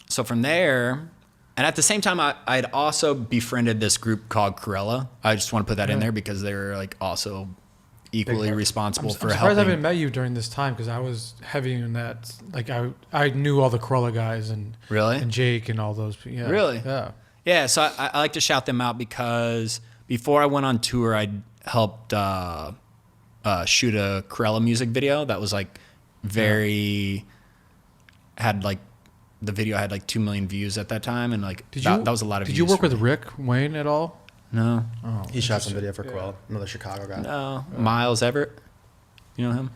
so from there. And at the same time, I'd also befriended this group called Corella. I just want to put that in there because they were like also equally responsible for
I'm surprised
helping.
I haven't met you during this time because I was heavy in that. Like I knew all the Corolla guys and
Really?
and Jake and all those. Yeah.
Really?
Yeah.
Yeah, so I like to shout them out because before I went on tour, I helped shoot a Corella music video that was like had like the video had like 2 million views at that time, and like that was a lot of views.
Did you work
for
with
me.
Rick Wayne at all?
No,
Oh,
He shot some video for Quill, another Chicago guy.
no. Miles Everett, you know him?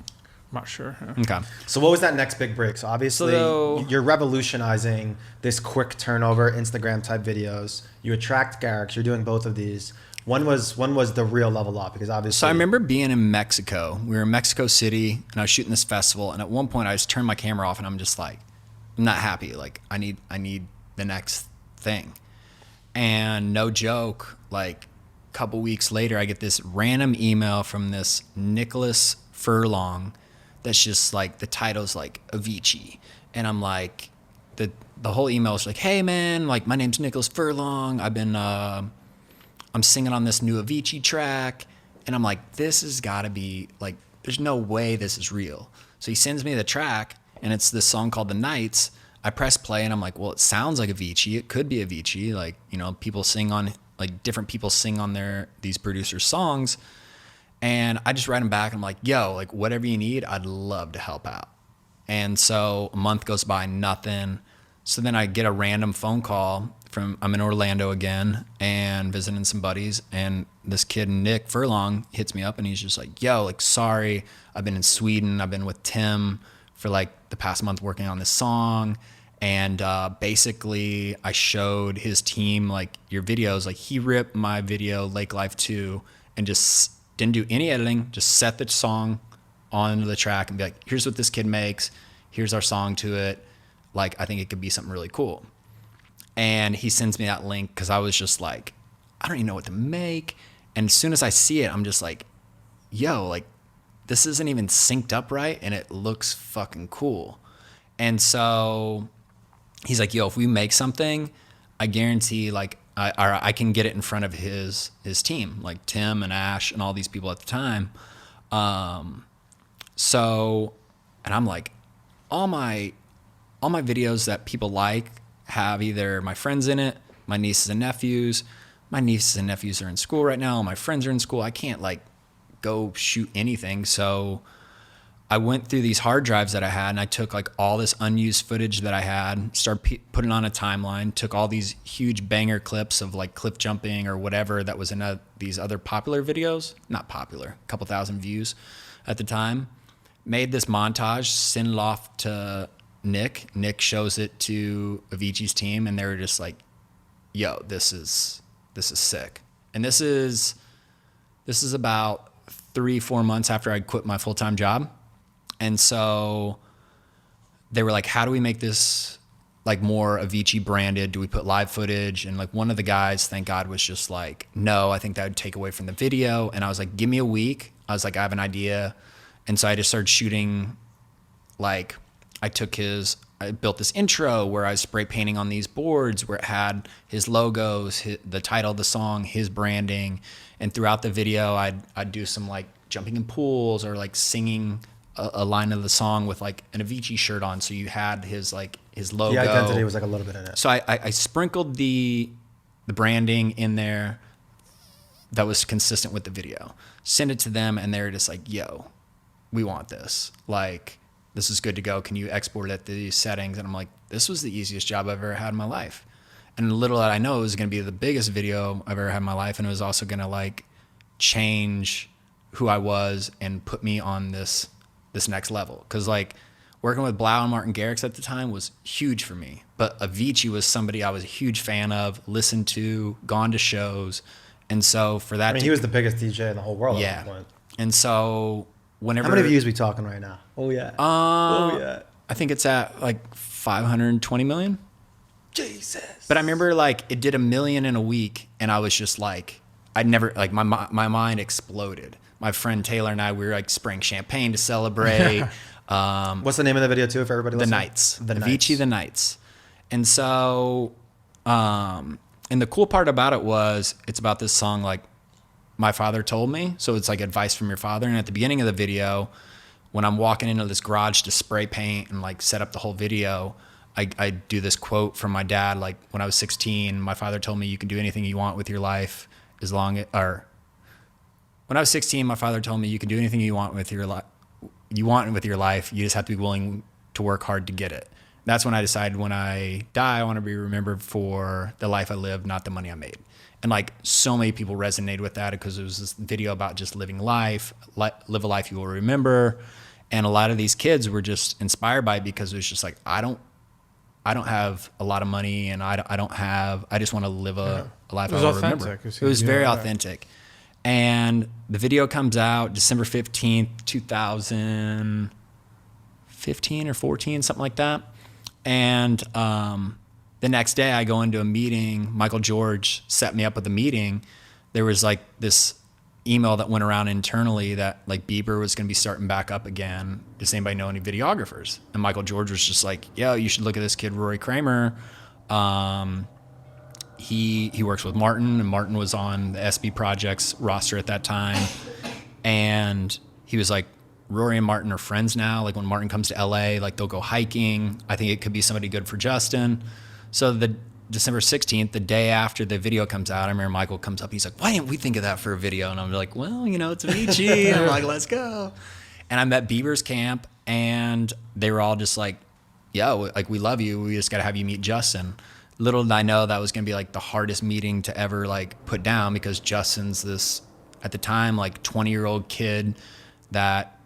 I'm not sure.
Okay.
So what was that next big break? So obviously
So-
you're revolutionizing this quick turnover Instagram type videos. You attract Garrix. You're doing both of these. When was the real level up? Because obviously.
So I remember being in Mexico. We were in Mexico City, and I was shooting this festival. And at one point, I just turned my camera off, and I'm just like, I'm not happy. Like I need the next thing. And no joke, like a couple weeks later, I get this random email from this Nicholas Furlong. That's just like the title's like Avicii, and I'm like, the whole email is like, hey man, like my name's Nicholas Furlong. I've been I'm singing on this new Avicii track, and I'm like, this has got to be like, there's no way this is real. So he sends me the track, and it's this song called The Nights. I press play, and I'm like, well, it sounds like Avicii. It could be Avicii. Like, people sing on, like different people sing on these producers' songs. And I just write him back, and I'm like, yo, like whatever you need, I'd love to help out. And so a month goes by, nothing. So then I get a random phone call I'm in Orlando again and visiting some buddies, and this kid, Nick Furlong, hits me up, and he's just like, yo, like, sorry, I've been in Sweden. I've been with Tim for like the past month working on this song. And basically I showed his team like your videos, like he ripped my video Lake Life 2 and just didn't do any editing, just set the song onto the track and be like, here's what this kid makes. Here's our song to it. Like, I think it could be something really cool. And he sends me that link because I was just like, I don't even know what to make. And as soon as I see it, I'm just like, yo, like, this isn't even synced up right, and it looks fucking cool. And so he's like, yo, if we make something, I guarantee like I can get it in front of his team, like Tim and Ash and all these people at the time. So, and I'm like, all my videos that people like have either my friends in it, my nieces and nephews. My nieces and nephews are in school right now. My friends are in school. I can't like go shoot anything. So I went through these hard drives that I had, and I took like all this unused footage that I had, started putting on a timeline, took all these huge banger clips of like cliff jumping or whatever that was in these other popular videos, not popular, a couple thousand views at the time, made this montage, sent it off to Nick. Nick shows it to Avicii's team, and they were just like, yo, this is sick. And this is about 3-4 months after I quit my full-time job. And so they were like, how do we make this like more Avicii branded? Do we put live footage? And like one of the guys, thank God, was just like, no, I think that would take away from the video. And I was like, give me a week. I was like, I have an idea. And so I just started shooting. Like I built this intro where I was spray painting on these boards where it had his logos, the title of the song, his branding. And throughout the video, I'd do some like jumping in pools or like singing a line of the song with like an Avicii shirt on. So you had his logo.
The identity was like a little bit in it.
So I sprinkled the branding in there that was consistent with the video. Send it to them and they're just like, yo, we want this. Like, this is good to go. Can you export it at these settings? And I'm like, this was the easiest job I've ever had in my life. And little did I know it was going to be the biggest video I've ever had in my life. And it was also going to like change who I was and put me on this next level. Cause like working with Blau and Martin Garrix at the time was huge for me. But Avicii was somebody I was a huge fan of, listened to, gone to shows. And so for that,
I mean, he was the biggest DJ in the whole world
yeah.
at that point.
And so whenever,
how many views we talking right now? Oh yeah.
I think it's at like 520 million.
Jesus.
But I remember like it did 1 million in a week, and I was just like, I'd never like my mind exploded. My friend Taylor and I, we were like spraying champagne to celebrate.
What's the name of the video too? If everybody
The
listening?
Nights, Avicii, The Nights. And so, and the cool part about it was it's about this song like my father told me. So it's like advice from your father. And at the beginning of the video, when I'm walking into this garage to spray paint and like set up the whole video, I do this quote from my dad. Like when I was 16, my father told me you can do anything you want with your life as long as, or when I was 16, my father told me you can do anything you want with your life. You just have to be willing to work hard to get it. That's when I decided when I die, I want to be remembered for the life I lived, not the money I made. And like so many people resonated with that because it was this video about just living life, live a life you will remember. And a lot of these kids were just inspired by it because it was just like, I don't have a lot of money and I just want to live a life I will remember. It was very authentic. And the video comes out December 15th, 2015 or 14, something like that. And the next day I go into a meeting. Michael George set me up with a meeting. There was like this email that went around internally that like Bieber was going to be starting back up again. Does anybody know any videographers? And Michael George was just like, yo, you should look at this kid, Rory Kramer. He works with Martin, and Martin was on the SB Projects roster at that time. And he was like, Rory and Martin are friends now. Like when Martin comes to LA, like they'll go hiking. I think it could be somebody good for Justin. So the December 16th, the day after the video comes out, I remember Michael comes up. He's like, why didn't we think of that for a video? And I'm like, well, it's Avicii. And I'm like, let's go. And I'm at Bieber's camp, and they were all just like, yo, like, we love you. We just got to have you meet Justin. Little did I know that was going to be like the hardest meeting to ever like put down, because Justin's this, at the time, like 20-year-old kid that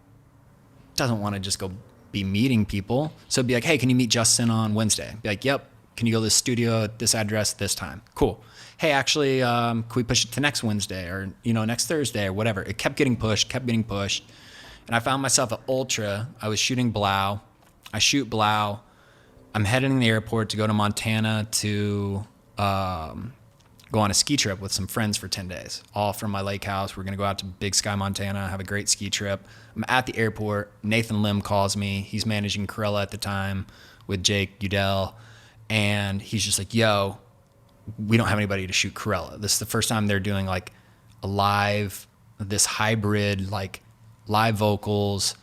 doesn't want to just go be meeting people. So it'd be like, hey, can you meet Justin on Wednesday? Be like, yep. Can you go to the studio at this address this time? Cool. Hey, actually, can we push it to next Wednesday or, next Thursday or whatever? It kept getting pushed. And I found myself at Ultra. I was shooting Blau. I shoot Blau. I'm heading to the airport to go to Montana to go on a ski trip with some friends for 10 days, all from my lake house. We're going to go out to Big Sky, Montana, have a great ski trip. I'm at the airport. Nathan Lim calls me. He's managing Corella at the time with Jake Udell. And he's just like, yo, we don't have anybody to shoot Corella. This is the first time they're doing like this hybrid, like live vocals,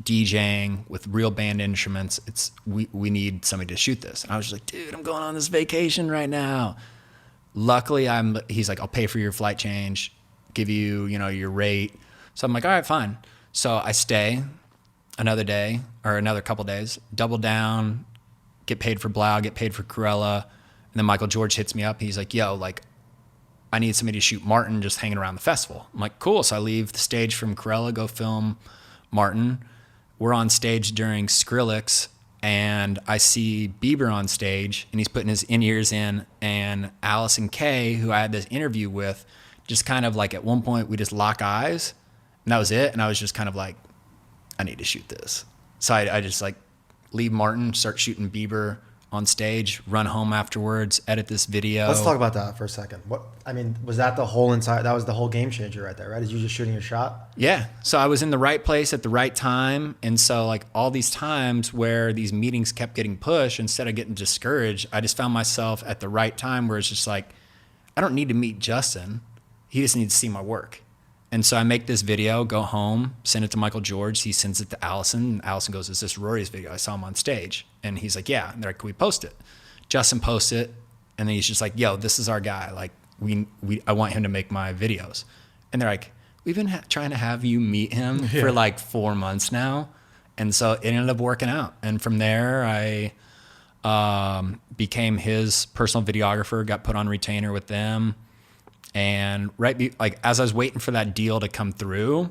DJing with real band instruments. We need somebody to shoot this. And I was just like, dude, I'm going on this vacation right now. Luckily, he's like, I'll pay for your flight change, give you, your rate. So I'm like, all right, fine. So I stay another day or another couple days, double down, get paid for Blau, get paid for Corella. And then Michael George hits me up. He's like, yo, like, I need somebody to shoot Martin just hanging around the festival. I'm like, cool. So I leave the stage from Corella, go film Martin. We're on stage during Skrillex, and I see Bieber on stage, and he's putting his in-ears in, and Allison Kay, who I had this interview with, just kind of like at one point we just lock eyes, And that was it. And I was just kind of like, I need to shoot this. So I just like leave Martin, start shooting Bieber on stage, run home afterwards, edit this video.
Let's talk about that for a second. Was that the whole that was the whole game changer right there, right? Is you just shooting your shot?
Yeah. So I was in the right place at the right time. And so like all these times where these meetings kept getting pushed, instead of getting discouraged, I just found myself at the right time where it's just like, I don't need to meet Justin. He just needs to see my work. And so I make this video, go home, send it to Michael George. He sends it to Allison. And Allison goes, is this Rory's video? I saw him on stage. And he's like, yeah. And they're like, can we post it? Justin posts it. And then he's just like, yo, this is our guy. Like, I want him to make my videos. And they're like, we've been trying to have you meet him for like 4 months now. And so it ended up working out. And from there, I became his personal videographer, got put on retainer with them. And as I was waiting for that deal to come through,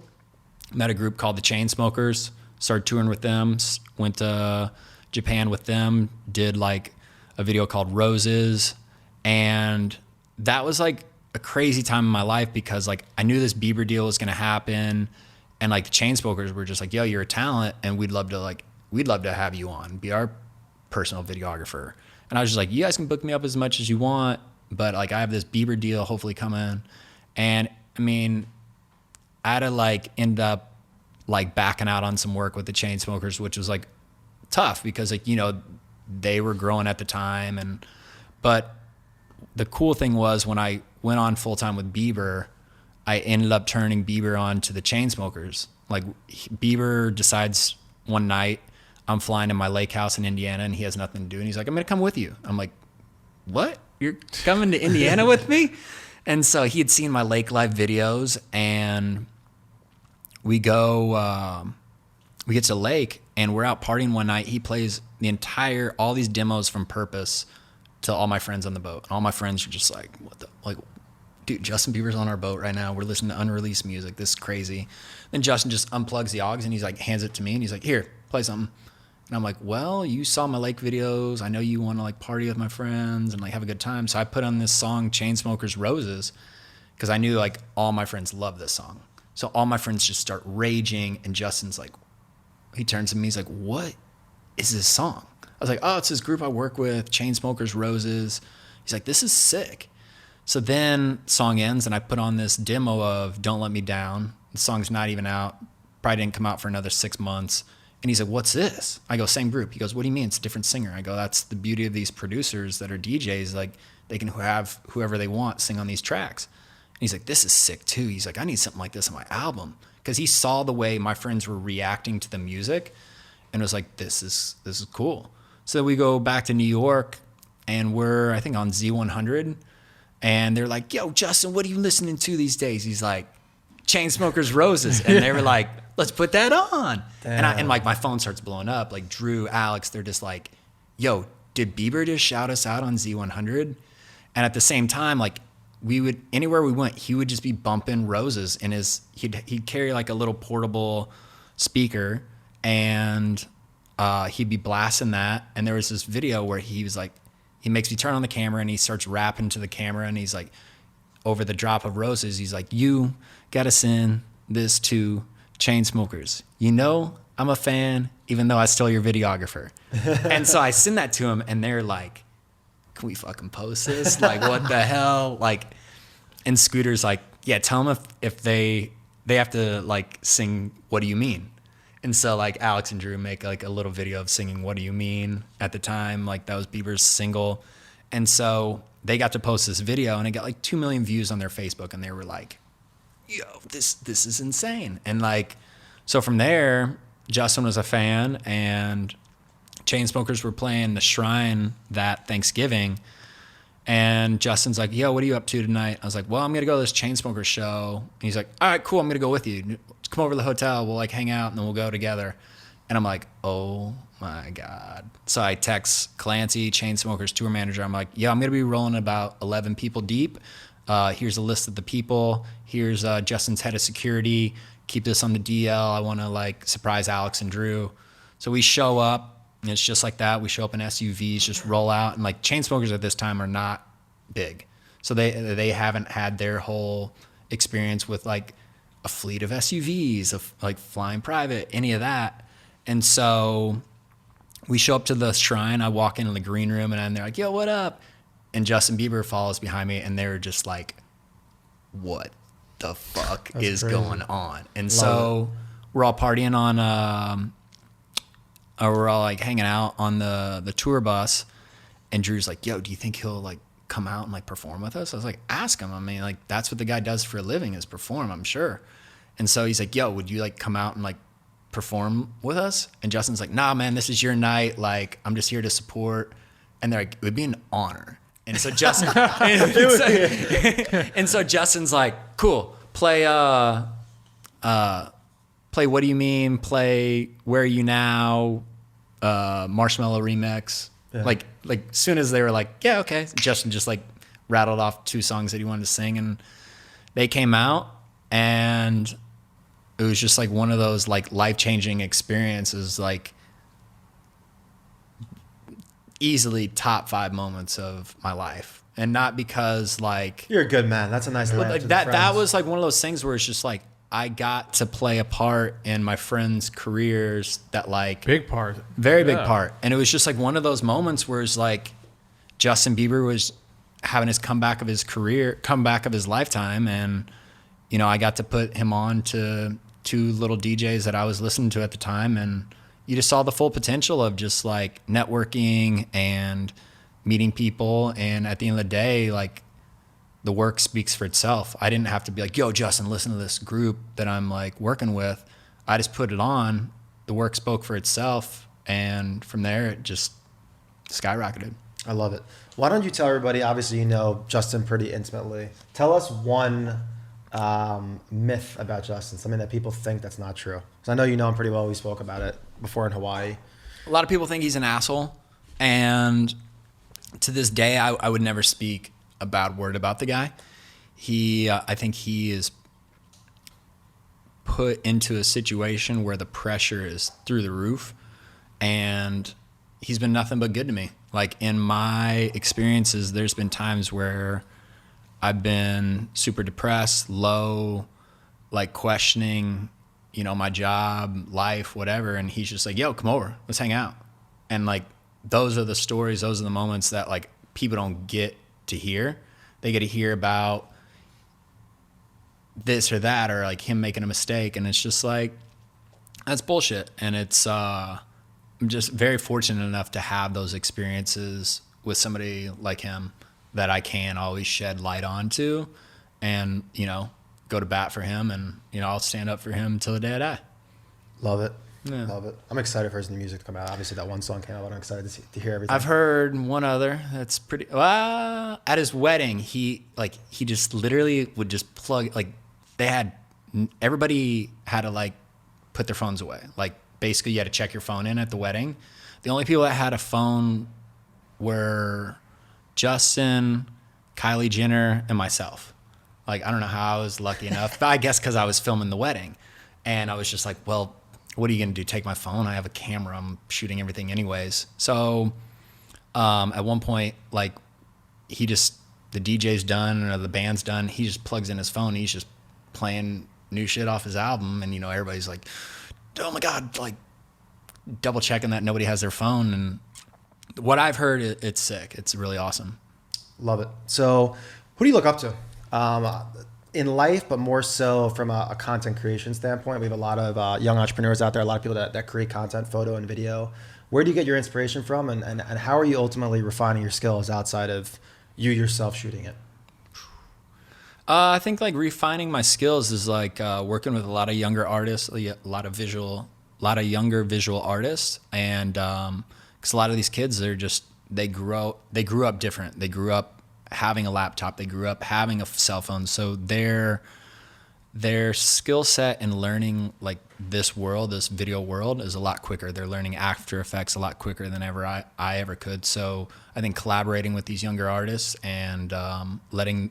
met a group called the Chainsmokers, started touring with them, went to Japan with them, did like a video called Roses. And that was like a crazy time in my life because like I knew this Bieber deal was going to happen. And like the Chainsmokers were just like, yo, you're a talent. And we'd love to have you on, be our personal videographer. And I was just like, you guys can book me up as much as you want. But like I have this Bieber deal hopefully coming. And I mean, I had to like end up like backing out on some work with the Chainsmokers, which was like tough because like, you know, they were growing at the time. But the cool thing was when I went on full time with Bieber, I ended up turning Bieber on to the Chainsmokers. Like Bieber decides one night I'm flying to my lake house in Indiana and he has nothing to do. And he's like, I'm going to come with you. I'm like, what? You're coming to Indiana with me? And so he had seen my Lake Live videos and we get to the lake and we're out partying one night. He plays all these demos from Purpose to all my friends on the boat. And all my friends are just like, dude, Justin Bieber's on our boat right now. We're listening to unreleased music. This is crazy. Then Justin just unplugs the aux and he's like, hands it to me and he's like, here, play something. And I'm like, well, you saw my lake videos. I know you want to like party with my friends and like have a good time. So I put on this song, Chainsmokers Roses, because I knew like all my friends love this song. So all my friends just start raging. And Justin's like, he turns to me, he's like, what is this song? I was like, oh, it's this group I work with, Chainsmokers Roses. He's like, this is sick. So then song ends and I put on this demo of Don't Let Me Down. The song's not even out. Probably didn't come out for another 6 months. And he's like, what's this? I go, same group. He goes, what do you mean? It's a different singer. I go, that's the beauty of these producers that are DJs. Like they can have whoever they want sing on these tracks. And he's like, this is sick too. He's like, I need something like this on my album. Because he saw the way my friends were reacting to the music and was like, this is cool. So we go back to New York and we're, I think, on Z100. And they're like, yo, Justin, what are you listening to these days? He's like, Chainsmokers Roses. And they were like, let's put that on. And like my phone starts blowing up. Like Drew, Alex, they're just like, yo, did Bieber just shout us out on Z100? And at the same time, like anywhere we went, he would just be bumping Roses in he'd carry like a little portable speaker and he'd be blasting that. And there was this video where he was like, he makes me turn on the camera and he starts rapping to the camera and he's like, over the drop of Roses, he's like, you gotta send this to Chainsmokers. You know I'm a fan, even though I stole your videographer. And so I send that to him and they're like, can we fucking post this? Like, what the hell? Like, and Scooter's like, yeah, tell them if they have to like sing What Do You Mean? And so like Alex and Drew make like a little video of singing What Do You Mean at the time. Like that was Bieber's single. And so they got to post this video and it got like 2 million views on their Facebook and they were like, yo, this is insane. And like, so from there, Justin was a fan and Chainsmokers were playing the Shrine that Thanksgiving. And Justin's like, yo, what are you up to tonight? I was like, well, I'm going to go to this Chainsmokers show. And he's like, all right, cool. I'm going to go with you. Come over to the hotel. We'll like hang out and then we'll go together. And I'm like, oh my God. So I text Clancy, Chainsmokers tour manager. I'm like, yeah, I'm going to be rolling about 11 people deep. Here's a list of the people. Here's Justin's head of security. Keep this on the DL. I want to like surprise Alex and Drew. So we show up and it's just like that. We show up in SUVs, just roll out. And like Chainsmokers at this time are not big. So they haven't had their whole experience with like a fleet of SUVs, of like flying private, any of that. And so we show up to the shrine. I walk into the green room and they're like, yo, what up? And Justin Bieber follows behind me and they're just like, what the fuck is
crazy.
going on? And so we're all partying on, we're all like hanging out on the tour bus. And Drew's like, yo, do you think he'll like come out and like perform with us? I was like, ask him. I mean, like that's what the guy does for a living is perform, I'm sure. And so he's like, yo, would you like come out and like perform with us? And Justin's like, nah, man, this is your night. Like, I'm just here to support. And they're like, it would be an honor. And so Justin, and so Justin's like, cool, play What Do You Mean? Play Where Are You Now? Marshmallow remix. Yeah. Like as soon as they were like, yeah, okay. Justin just like rattled off 2 songs that he wanted to sing, and they came out, and it was just like one of those like life-changing experiences, like easily top 5 moments of my life. And not because like
you're a good man. That's a nice line.
Like that was like one of those things where it's just like I got to play a part in my friends' careers that like
big part,
very big part. And it was just like one of those moments where it's like Justin Bieber was having his comeback of his career, comeback of his lifetime. And, you know, I got to put him on to 2 little DJs that I was listening to at the time. And you just saw the full potential of just like networking and meeting people. And at the end of the day, like, the work speaks for itself. I didn't have to be like, yo, Justin, listen to this group that I'm like working with. I just put it on. The work spoke for itself. And from there, it just skyrocketed.
I love it. Why don't you tell everybody, obviously you know Justin pretty intimately. Tell us one myth about Justin, something that people think that's not true. Because I know you know him pretty well. We spoke about it before in Hawaii.
A lot of people think he's an asshole. And to this day, I would never speak a bad word about the guy. I think he is put into a situation where the pressure is through the roof, and he's been nothing but good to me. Like in my experiences, there's been times where I've been super depressed, low, like questioning, you know, my job, life, whatever. And he's just like, yo, come over, let's hang out. And like, those are the stories, those are the moments that like people don't get to hear. They get to hear about this or that, or like him making a mistake, and it's just like, that's bullshit. And it's I'm just very fortunate enough to have those experiences with somebody like him that I can always shed light onto, and you know, go to bat for him, and you know, I'll stand up for him till the day I die.
Love it.
Yeah.
Love it. I'm excited for his new music to come out. Obviously, that one song came out, but I'm excited to hear everything.
I've heard one other that's pretty. At his wedding, he just literally would just plug, like everybody had to like put their phones away. Like basically, you had to check your phone in at the wedding. The only people that had a phone were Justin, Kylie Jenner, and myself. Like I don't know how I was lucky enough, but I guess because I was filming the wedding, and I was just like, well, what are you going to do? Take my phone? I have a camera. I'm shooting everything anyways. So at one point, like the DJ's done or the band's done. He just plugs in his phone. He's just playing new shit off his album. And, you know, everybody's like, oh my God, like double checking that nobody has their phone. And what I've heard, it's sick. It's really awesome.
Love it. So who do you look up to? In life, but more so from a content creation standpoint. We have a lot of young entrepreneurs out there, a lot of people that create content, photo and video. Where do you get your inspiration from, and how are you ultimately refining your skills outside of you yourself shooting it?
I think like refining my skills is like working with a lot of younger artists, a lot of younger visual artists, and because a lot of these kids, they grew up different. They grew up having a laptop, they grew up having a cell phone, so their skill set in learning like this video world is a lot quicker. They're learning After Effects a lot quicker than ever I ever could. So I think collaborating with these younger artists and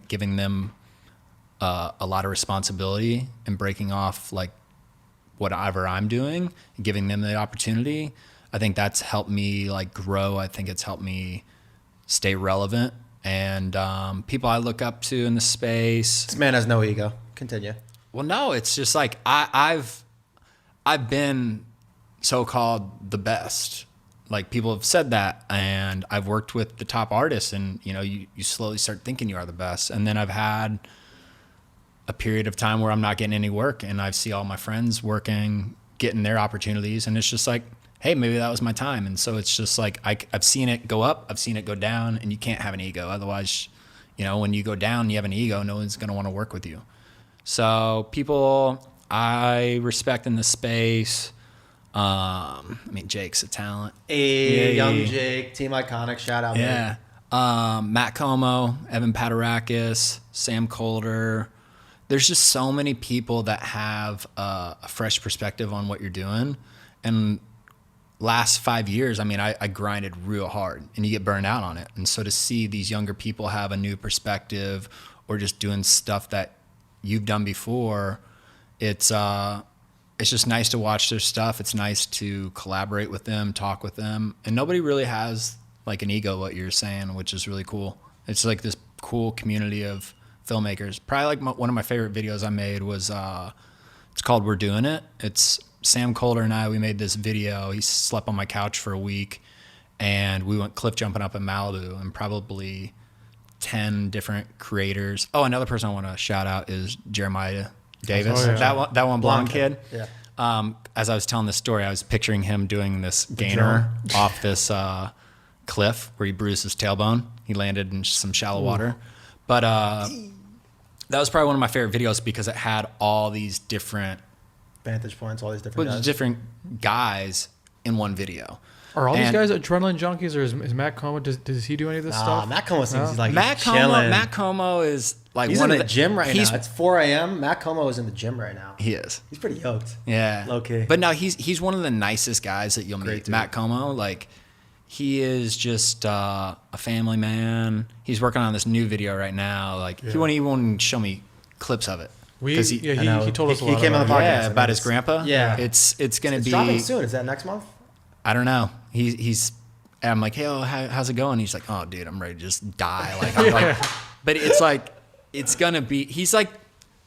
giving them a lot of responsibility and breaking off like whatever I'm doing, and giving them the opportunity, I think that's helped me like grow. I think it's helped me stay relevant. And people I look up to in the space.
This man has no ego. Continue.
Well, no, it's just like I've been so-called the best. Like people have said that, and I've worked with the top artists, and you slowly start thinking you are the best. And then I've had a period of time where I'm not getting any work, and I see all my friends working, getting their opportunities, and it's just like, hey, maybe that was my time. And so it's just like I've seen it go up, I've seen it go down, and you can't have an ego. Otherwise, when you go down, you have an ego, no one's going to want to work with you. So people I respect in the space, Jake's a talent.
Hey, young Jake, Team Ikonick, shout out.
Yeah. Matt Como, Evan Paterakis, Sam Colder. There's just so many people that have a fresh perspective on what you're doing. And last 5 years, I grinded real hard, and you get burned out on it. And so to see these younger people have a new perspective or just doing stuff that you've done before, it's just nice to watch their stuff. It's nice to collaborate with them, talk with them. And nobody really has like an ego, what you're saying, which is really cool. It's like this cool community of filmmakers. Probably like one of my favorite videos I made was, it's called We're Doing It. It's Sam Colder and we made this video. He slept on my couch for a week, and we went cliff jumping up in Malibu, and probably 10 different creators. Oh, another person I want to shout out is Jeremiah Davis.
Oh, yeah.
That one blonde kid.
Yeah.
As I was telling this story, I was picturing him doing this gainer off this cliff where he bruised his tailbone. He landed in some shallow water. But that was probably one of my favorite videos because it had all these different
vantage points, all these different guys.
different guys in one video.
Are all these guys adrenaline junkies, or is Matt Como, does he do any of this stuff?
Matt Como seems he's like
Matt Como is like
he's
one
in
of
the gym right now. It's 4 a.m. Matt Como is in the gym right now.
He is.
He's pretty yoked.
Yeah.
Low key.
But no, he's one of the nicest guys that you'll meet. Matt Como, like he is just a family man. He's working on this new video right now. Like he won't even show me clips of it.
He told us a lot.
He came on the podcast
about his grandpa.
Yeah.
It's gonna be
dropping soon. Is that next month?
I don't know. He's I'm like, hey, how's it going? He's like, oh, dude, I'm ready to just die. Like, I'm like, but it's like, it's gonna be. He's like,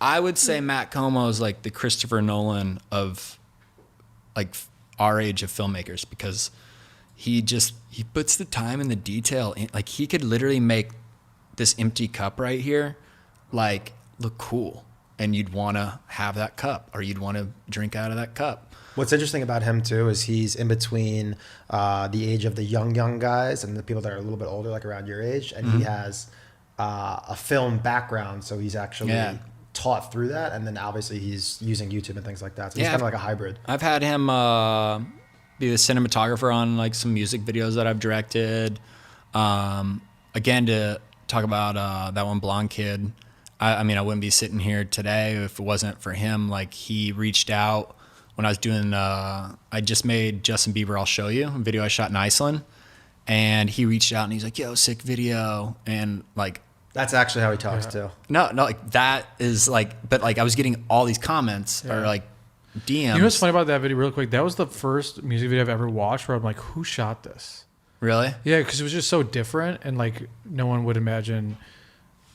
I would say Matt Como is like the Christopher Nolan of like our age of filmmakers, because he puts the time and the detail in. Like he could literally make this empty cup right here, like look cool, and you'd want to have that cup, or you'd want to drink out of that cup.
What's interesting about him too is he's in between the age of the young guys and the people that are a little bit older, like around your age, and he has a film background, so he's actually taught through that, and then obviously he's using YouTube and things like that. So he's kind of like a hybrid.
I've had him be the cinematographer on like some music videos that I've directed. Again, to talk about that one blonde kid, I wouldn't be sitting here today if it wasn't for him. Like he reached out. When I was doing, I just made Justin Bieber, I'll Show You, a video I shot in Iceland. And he reached out and he's like, yo, sick video. And like,
that's actually how he talks too.
No, like that is like, but like I was getting all these comments or like DMs.
You know what's funny about that video real quick? That was the first music video I've ever watched where I'm like, who shot this?
Really?
Yeah, because it was just so different, and like no one would imagine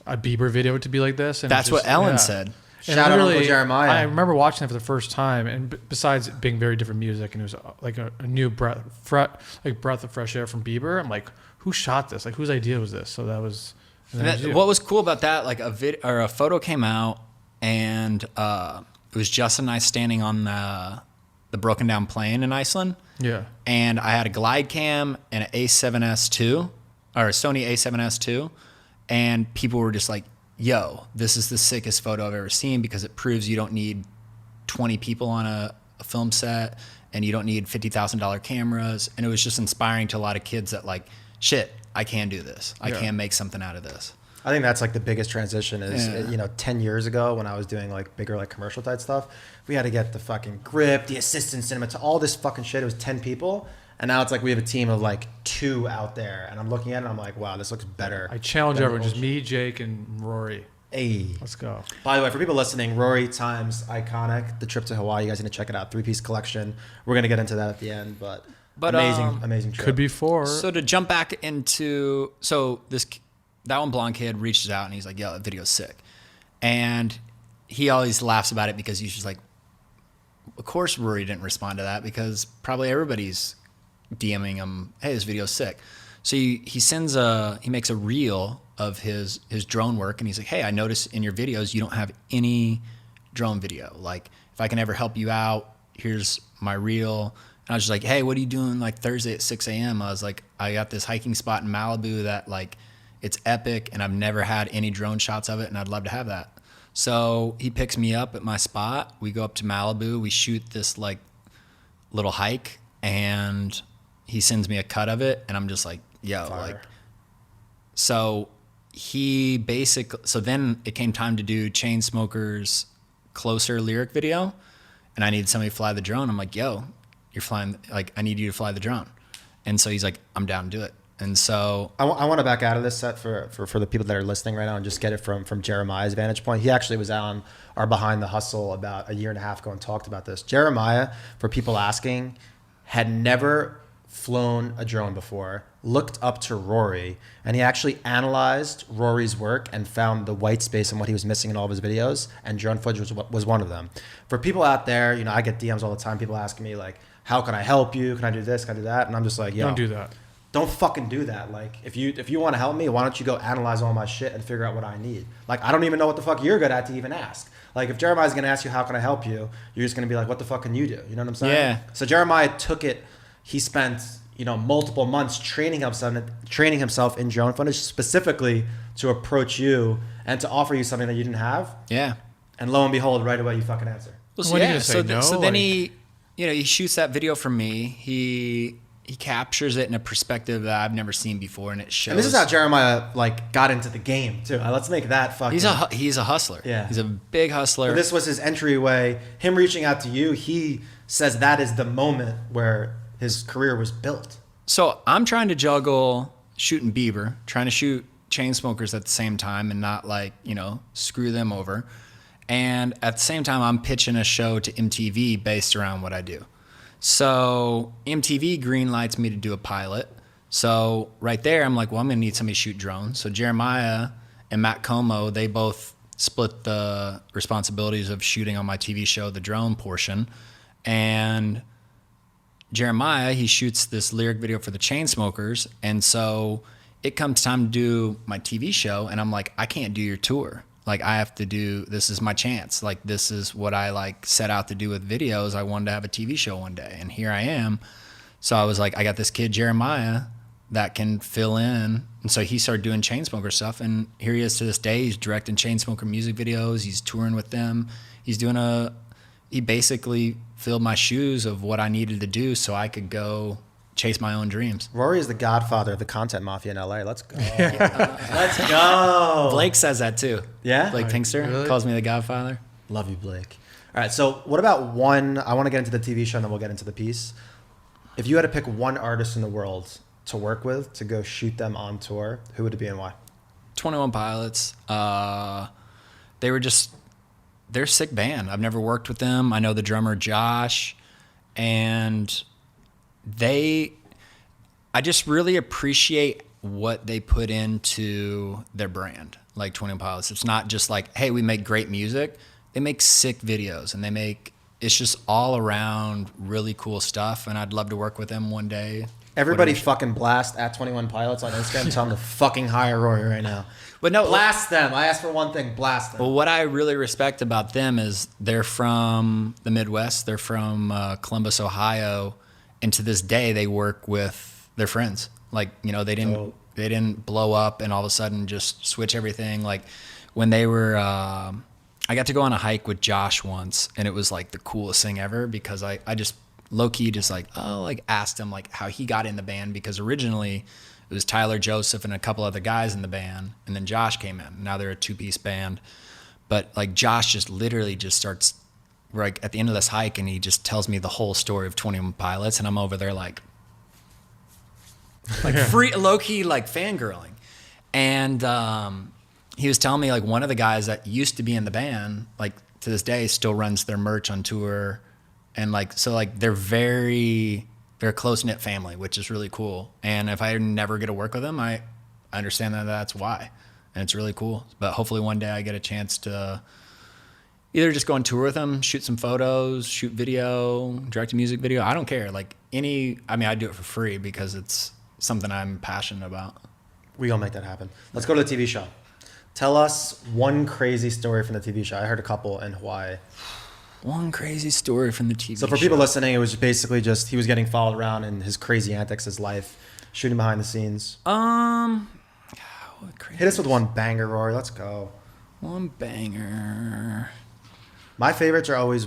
a Bieber video to be like this. And
that's what Ellen said.
Shout out Uncle Jeremiah.
I remember watching it for the first time, and besides it being very different music, and it was like a new breath of fresh air from Bieber. I'm like, who shot this? Like, whose idea was this? So that was.
What was cool about that? Like a photo came out, and it was Justin and I standing on the broken down plane in Iceland.
Yeah.
And I had a glide cam and an A7S II, or a Sony A7S II, and people were just like, yo, this is the sickest photo I've ever seen, because it proves you don't need 20 people on a film set, and you don't need $50,000 cameras. And it was just inspiring to a lot of kids that like, shit, I can do this. I can make something out of this.
I think that's like the biggest transition is, 10 years ago when I was doing like bigger like commercial type stuff, we had to get the fucking grip, the assistant cinema, all this fucking shit. It was 10 people. And now it's like we have a team of like 2 out there, and I'm looking at it and I'm like, wow, this looks better.
I challenge everyone, just me, Jake, and Rory.
Hey.
Let's go.
By the way, for people listening, Rory times Ikonick, the trip to Hawaii, you guys need to check it out. 3-piece collection. We're going to get into that at the end, but amazing trip.
Could be 4.
So to jump back into, that one blonde kid reaches out and he's like, yo, that video's sick. And he always laughs about it because he's just like, of course Rory didn't respond to that because probably everybody's DMing him, hey, this video's sick. So he makes a reel of his drone work, and he's like, hey, I noticed in your videos you don't have any drone video. Like, if I can ever help you out, here's my reel. And I was just like, hey, what are you doing like Thursday at 6 a.m.? I was like, I got this hiking spot in Malibu that like, it's epic, and I've never had any drone shots of it, and I'd love to have that. So he picks me up at my spot. We go up to Malibu. We shoot this like little hike, and he sends me a cut of it, and I'm just like, yo,
Fire.
like, so then it came time to do Chainsmokers' Closer lyric video, and I needed somebody to fly the drone. I'm like, yo, you're flying, like, I need you to fly the drone. And so he's like, I'm down to do it. And so
I want to back out of this set for the people that are listening right now and just get it from Jeremiah's vantage point. He actually was on our Behind the Hustle about a year and a half ago and talked about this. Jeremiah, for people asking, had never flown a drone before, looked up to Rory, and he actually analyzed Rory's work and found the white space and what he was missing in all of his videos, and drone footage was one of them. For people out there, you know, I get DMs all the time, people asking me like, how can I help you? Can I do this? Can I do that? And I'm just like, yo,
Don't do that.
Don't fucking do that. Like, if you want to help me, why don't you go analyze all my shit and figure out what I need? Like, I don't even know what the fuck you're good at to even ask. Like, if Jeremiah's going to ask you, how can I help you? You're just going to be like, what the fuck can you do? You know what I'm saying?
Yeah.
So Jeremiah took it. He spent, you know, multiple months training himself in drone footage specifically to approach you and to offer you something that you didn't have.
yeah.
And lo and behold, right away, you fucking answer.
Well,
When are you gonna say no?
So then
Like-
he shoots that video for me. He captures it in a perspective that I've never seen before, and it shows.
And this is how Jeremiah, like, got into the game, too. Let's make that fucking...
He's a hustler.
Yeah.
He's a big hustler.
This was his entryway. Him reaching out to you, he says that is the moment where his career was built.
So I'm trying to juggle shooting Bieber, trying to shoot Chainsmokers at the same time and not, like, you know, screw them over. And at the same time, I'm pitching a show to MTV based around what I do. So MTV greenlights me to do a pilot. So right there, I'm like, well, I'm going to need somebody to shoot drones. So Jeremiah and Matt Como, they both split the responsibilities of shooting on my TV show, the drone portion. And Jeremiah, he shoots this lyric video for the Chainsmokers. And so it comes time to do my TV show, and I'm like, I can't do your tour. Like, I have to do, this is my chance. Like, this is what I like set out to do with videos. I wanted to have a TV show one day, and here I am. So I was like, I got this kid, Jeremiah, that can fill in. And so he started doing Chainsmoker stuff, and here he is to this day. He's directing Chainsmoker music videos. He's touring with them. He basically filled my shoes of what I needed to do so I could go chase my own dreams.
Rory is the godfather of the content mafia in LA. Let's go. Let's go.
Blake says that too.
Yeah?
Blake Pinkster
Really?
calls me the Godfather.
Love you, Blake. All right, so what about one, I want to get into the TV show and then we'll get into the piece. If you had to pick one artist in the world to work with, to go shoot them on tour, who would it be and why?
21 Pilots. They're a sick band. I've never worked with them. I know the drummer Josh, and I just really appreciate what they put into their brand, like 21 Pilots. It's not just like, hey, we make great music. They make sick videos, and it's just all around really cool stuff, and I'd love to work with them one day.
Everybody fucking blast at 21 Pilots on Instagram and tell them to fucking hire Rory right now.
But no,
Blast them. I asked for one thing, blast them.
well, what I really respect about them is they're from the Midwest. They're from Columbus, Ohio, and to this day they work with their friends. Like, you know, they didn't blow up and all of a sudden just switch everything. Like when they were, I got to go on a hike with Josh once, and it was like the coolest thing ever because I just low-key just asked him like how he got in the band, because originally it was Tyler Joseph and a couple other guys in the band, and then Josh came in. Now they're a two-piece band. But like Josh just literally just starts, like at the end of this hike, and he just tells me the whole story of 21 Pilots, and I'm over there like free, low-key like fangirling. And he was telling me like one of the guys that used to be in the band, like to this day still runs their merch on tour. And like, so like they're very close-knit family, which is really cool. And if I never get to work with them, I understand that that's why. And it's really cool. But hopefully one day I get a chance to either just go on tour with them, shoot some photos, shoot video, direct a music video. I don't care. Like I do it for free because it's something I'm passionate about.
We gonna make that happen. Let's go to the TV show. Tell us one crazy story from the TV show. I heard a couple in Hawaii.
One crazy story from the TV show.
So for people listening, it was basically just he was getting followed around in his crazy antics, his life, shooting behind the scenes. Hit us with one banger, Rory. Let's go.
One banger.
My favorites are always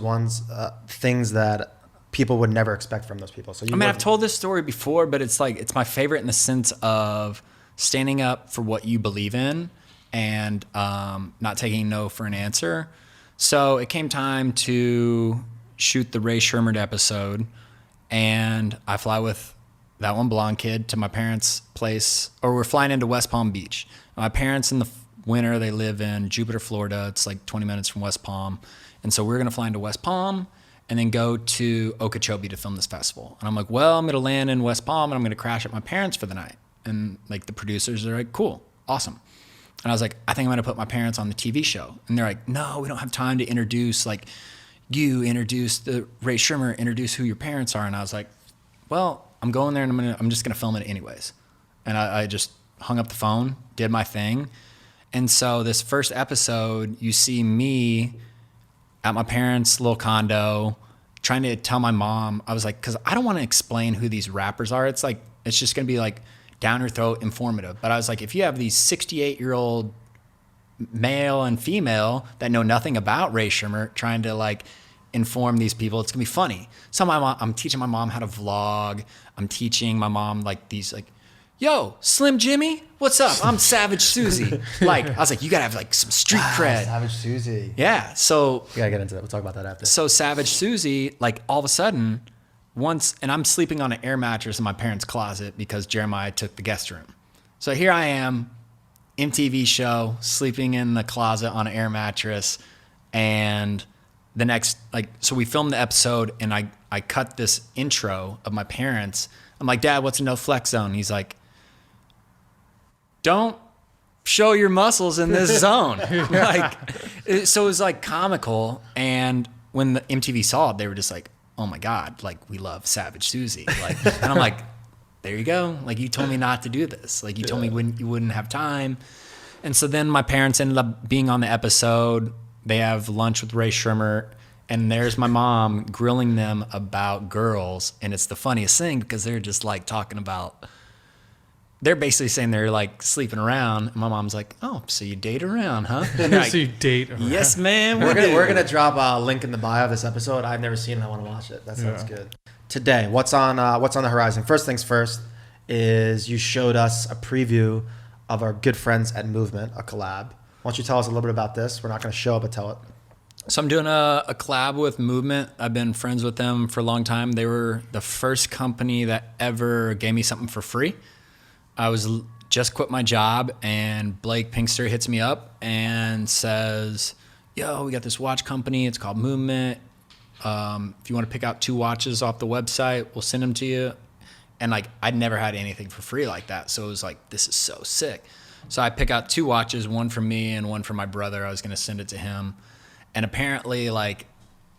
things that people would never expect from those people. So
I've told this story before, but it's my favorite in the sense of standing up for what you believe in and not taking no for an answer. So it came time to shoot the Ray Sherman episode, and I fly with that one blonde kid to my parents' place, or we're flying into West Palm Beach. My parents in the winter, they live in Jupiter, Florida. It's like 20 minutes from West Palm. And so we're going to fly into West Palm and then go to Okeechobee to film this festival. And I'm like, well, I'm going to land in West Palm and I'm going to crash at my parents for the night. And like the producers are like, cool, awesome. And I was like, I think I'm going to put my parents on the TV show. And they're like, no, we don't have time to introduce, like, you introduce the Ray Sherman, introduce who your parents are. And I was like, well, I'm going there and I'm just going to film it anyways. And I just hung up the phone, did my thing. And so this first episode, you see me at my parents' little condo trying to tell my mom, I was like, because I don't want to explain who these rappers are. It's like, it's just going to be like down your throat, informative. But I was like, if you have these 68-year-old male and female that know nothing about Ray Sherman trying to like inform these people, it's going to be funny. So I'm teaching my mom how to vlog. I'm teaching my mom like these like, yo, Slim Jimmy, what's up? I'm Savage Susie. Like, I was like, you gotta have like some street cred.
Savage Susie.
Yeah. So
We gotta get into that. We'll talk about that after.
So Savage Susie, like all of a sudden, and I'm sleeping on an air mattress in my parents' closet because Jeremiah took the guest room. So here I am, MTV show, sleeping in the closet on an air mattress, and the next, like, so we filmed the episode, and I cut this intro of my parents. I'm like, Dad, what's a no flex zone? He's like, don't show your muscles in this zone. Like, so it was like comical. And when the MTV saw it, they were just like, oh my God, like we love Savage Susie. Like, and I'm like, there you go. Like you told me not to do this. Like you told me you wouldn't have time. And so then my parents ended up being on the episode. They have lunch with Ray Sherman, and there's my mom grilling them about girls. And it's the funniest thing because they're just like talking about, they're basically saying they're like sleeping around. And my mom's like, oh, so you date around, huh? Like,
So you date around.
yes, man.
We're gonna drop a link in the bio of this episode. I've never seen it. I want to watch it. That sounds good. Today, what's on the horizon? First things first is you showed us a preview of our good friends at Movement, a collab. Why don't you tell us a little bit about this? We're not going to show it, but tell it.
So I'm doing a collab with Movement. I've been friends with them for a long time. They were the first company that ever gave me something for free. I was just quit my job, and Blake Pinkster hits me up and says, yo, we got this watch company. It's called Movement. If you want to pick out 2 watches off the website, we'll send them to you. And like, I'd never had anything for free like that. So it was like, this is so sick. So I pick out 2 watches, one for me and one for my brother. I was going to send it to him. And apparently like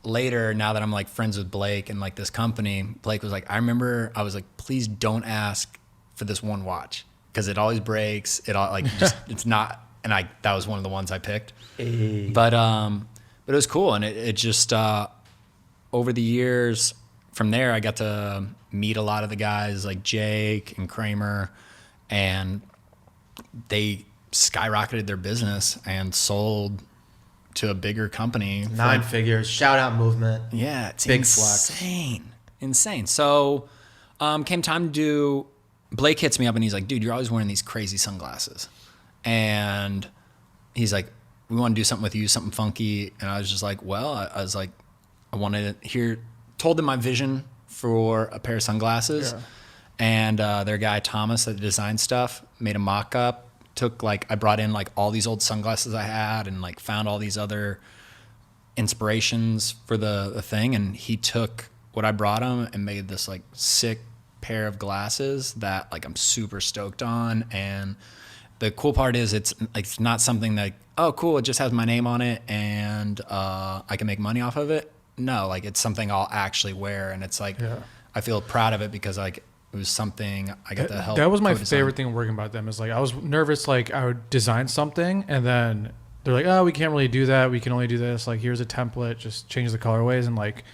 later, now that I'm like friends with Blake and like this company, Blake was like, I remember I was like, please don't ask for this one watch because it always breaks. It all like just, it's not. And that was one of the ones I picked.
Hey.
But it was cool. And it just, over the years from there, I got to meet a lot of the guys like Jake and Kramer, and they skyrocketed their business and sold to a bigger company.
9 figures. Shout out Movement.
Yeah, it's
Big
insane. So came time to do, Blake hits me up and he's like, dude, you're always wearing these crazy sunglasses. And he's like, we want to do something with you, something funky. And I was just like, well, I was like, I wanted to told them my vision for a pair of sunglasses. Yeah. And their guy, Thomas, that designed stuff, made a mock-up. I brought in like all these old sunglasses I had and like found all these other inspirations for the thing. And he took what I brought him and made this like sick pair of glasses that like I'm super stoked on. And the cool part is it's not something that, oh, cool, it just has my name on it and I can make money off of it. No, like it's something I'll actually wear, and it's like I feel proud of it because like it was something I got to help.
That was my
co-design.
favorite thing working about them is like I was nervous like I would design something and then they're like, oh, we can't really do that. We can only do this. Like here's a template, just change the colorways, and like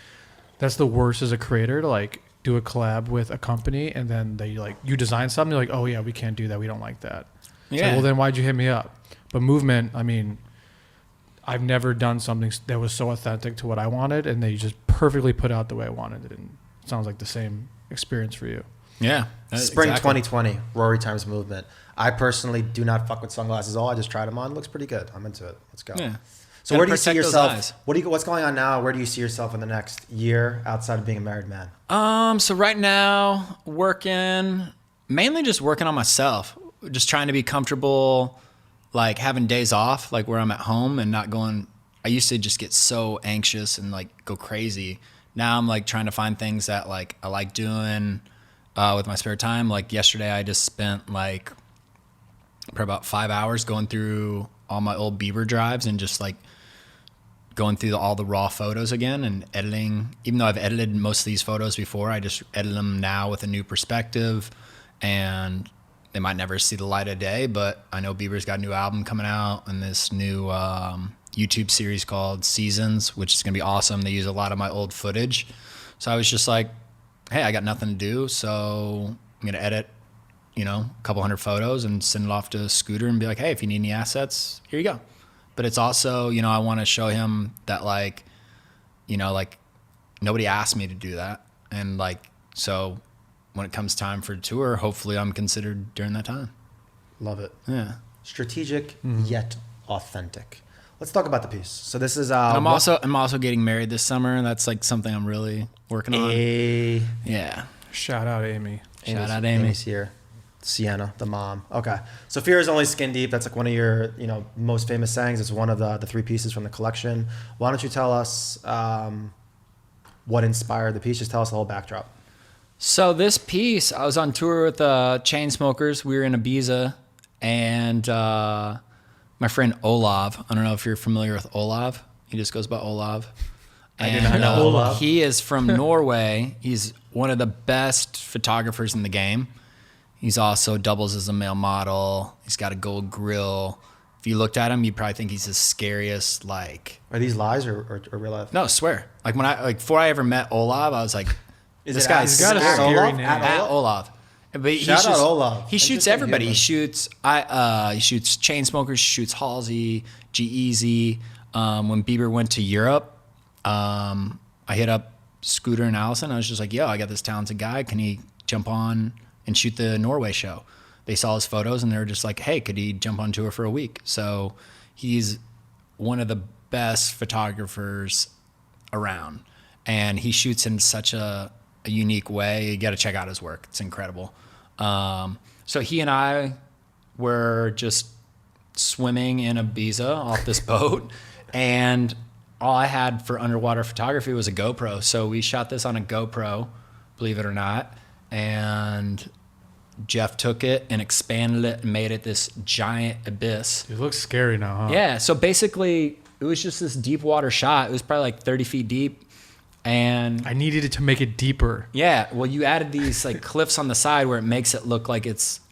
that's the worst as a creator to like do a collab with a company and then they like you design something, you're like, oh yeah, we can't do that. We don't like that. It's like, well then why'd you hit me up? But Movement, I mean, I've never done something that was so authentic to what I wanted, and they just perfectly put out the way I wanted it. And it sounds like the same experience for you.
Yeah.
Spring 2020, Rory times Movement. I personally do not fuck with sunglasses at all. I just tried them on. Looks pretty good. I'm into it. Let's go.
Yeah.
So where do you see yourself? What's going on now? Where do you see yourself in the next year outside of being a married man?
So right now, mainly just working on myself. Just trying to be comfortable, like having days off, like where I'm at home and not going. I used to just get so anxious and like go crazy. Now I'm like trying to find things that like I like doing with my spare time. Like yesterday, I just spent like for about 5 hours going through all my old Bieber drives and just like going through all the raw photos again and editing. Even though I've edited most of these photos before, I just edit them now with a new perspective, and they might never see the light of day, but I know Bieber's got a new album coming out and this new YouTube series called Seasons, which is going to be awesome. They use a lot of my old footage. So I was just like, hey, I got nothing to do, so I'm going to edit, a couple hundred photos and send it off to Scooter and be like, hey, if you need any assets, here you go. But it's also, I want to show him that like nobody asked me to do that. And like, so when it comes time for a tour, hopefully I'm considered during that time.
Love it.
Yeah.
Strategic yet authentic. Let's talk about the piece. So this is
I'm also getting married this summer, and that's like something I'm really working on. Yeah.
Shout out Amy.
Shout out Amy.
Amy's here. Sienna, the mom. Okay. So Fear is Only Skin Deep. That's like one of your, most famous sayings. It's one of the three pieces from the collection. Why don't you tell us what inspired the piece? Just tell us the whole backdrop.
So this piece, I was on tour with Chainsmokers. We were in Ibiza, and my friend Olav. I don't know if you're familiar with Olav. He just goes by Olav.
I do not know Olav.
He is from Norway. He's one of the best photographers in the game. He's also doubles as a male model. He's got a gold grill. If you looked at him, you'd probably think he's the scariest. Like,
are these lies or real life?
No, I swear. Like before I ever met Olav, I was like, this guy's
got a scary name.
At Olav. But
Shout out Olav.
He shoots everybody. He shoots Chainsmokers, shoots Halsey, G-Eazy. When Bieber went to Europe, I hit up Scooter and Allison. I was just like, yo, I got this talented guy. Can he jump on and shoot the Norway show? They saw his photos and they were just like, hey, could he jump on tour for a week? So he's one of the best photographers around, and he shoots in such a unique way. You got to check out his work. It's incredible. So he and I were just swimming in Ibiza off this boat, and all I had for underwater photography was a GoPro. So we shot this on a GoPro, believe it or not, and Jeff took it and expanded it and made it this giant abyss.
It looks scary now, huh?
Yeah. So basically, it was just this deep water shot. It was probably like 30 feet deep. And
I needed it to make it deeper.
Yeah. Well, you added these like cliffs on the side where it makes it look like